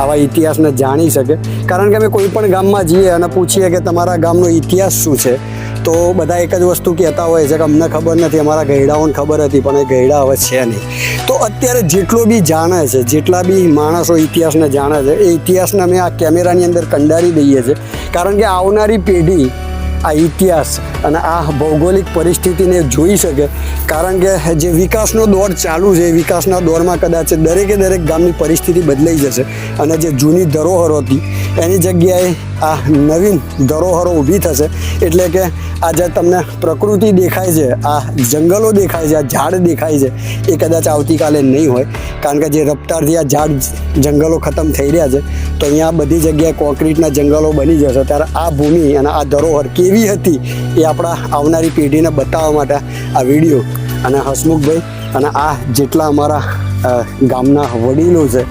A: આવા ઇતિહાસને જાણી શકે. કારણ કે અમે કોઈ પણ ગામમાં જઈએ અને પૂછીએ કે તમારા ગામનો ઇતિહાસ શું છે તો બધા એક જ વસ્તુ કહેતા હોય છે કે અમને ખબર નથી, અમારા ગયડાઓને ખબર હતી પણ એ ગયડા હવે છે નહીં. તો અત્યારે જેટલો બી જાણે છે, જેટલા બી માણસો ઇતિહાસને જાણે છે એ ઇતિહાસને અમે આ કેમેરાની અંદર કંડારી દઈએ છીએ, કારણ કે આવનારી પેઢી આ ઇતિહાસ અને આ ભૌગોલિક પરિસ્થિતિને જોઈ શકે. કારણ કે જે વિકાસનો દોર ચાલુ છે એ વિકાસના દોરમાં કદાચ દરેકે દરેક ગામની પરિસ્થિતિ બદલાઈ જશે અને જે જૂની ધરોહરો હતી એની જગ્યાએ આ નવીન ધરોહરો ઊભી થશે. એટલે કે આ જે તમને પ્રકૃતિ દેખાય છે, આ જંગલો દેખાય છે, આ ઝાડ દેખાય છે, એ કદાચ આવતીકાલે નહીં હોય, કારણ કે જે રફતારથી આ ઝાડ જંગલો ખતમ થઈ રહ્યા છે. તો અહીંયા બધી જગ્યાએ કોન્ક્રીટના જંગલો બની જશે. ત્યારે આ ભૂમિ અને આ ધરોહર કેવી હતી એ આપણા આવનારી પેઢીને બતાવવા માટે આ વિડીયો અને હસમુખભાઈ અને આ જેટલા અમારા ગામના વડીલો છે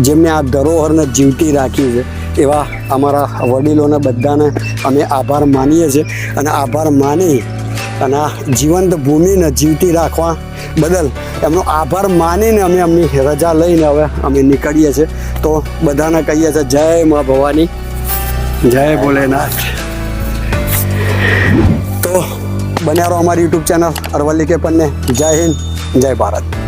A: જેમને આ ધરોહરને જીવતી રાખી છે એવા અમારા વડીલોને બધાને અમે આભાર માનીએ છીએ. અને આભાર માની અને આ જીવંત ભૂમિને જીવતી રાખવા બદલ એમનો આભાર માનીને અમે એમની રજા લઈને હવે અમે નીકળીએ છીએ. તો બધાને કહીએ છીએ જય મા ભવાની, જય ભોલેનાથ. તો બન્યા રહો અમારી યુટ્યુબ ચેનલ અરવલ્લી કે પન્ને. જય હિન્દ, જય ભારત.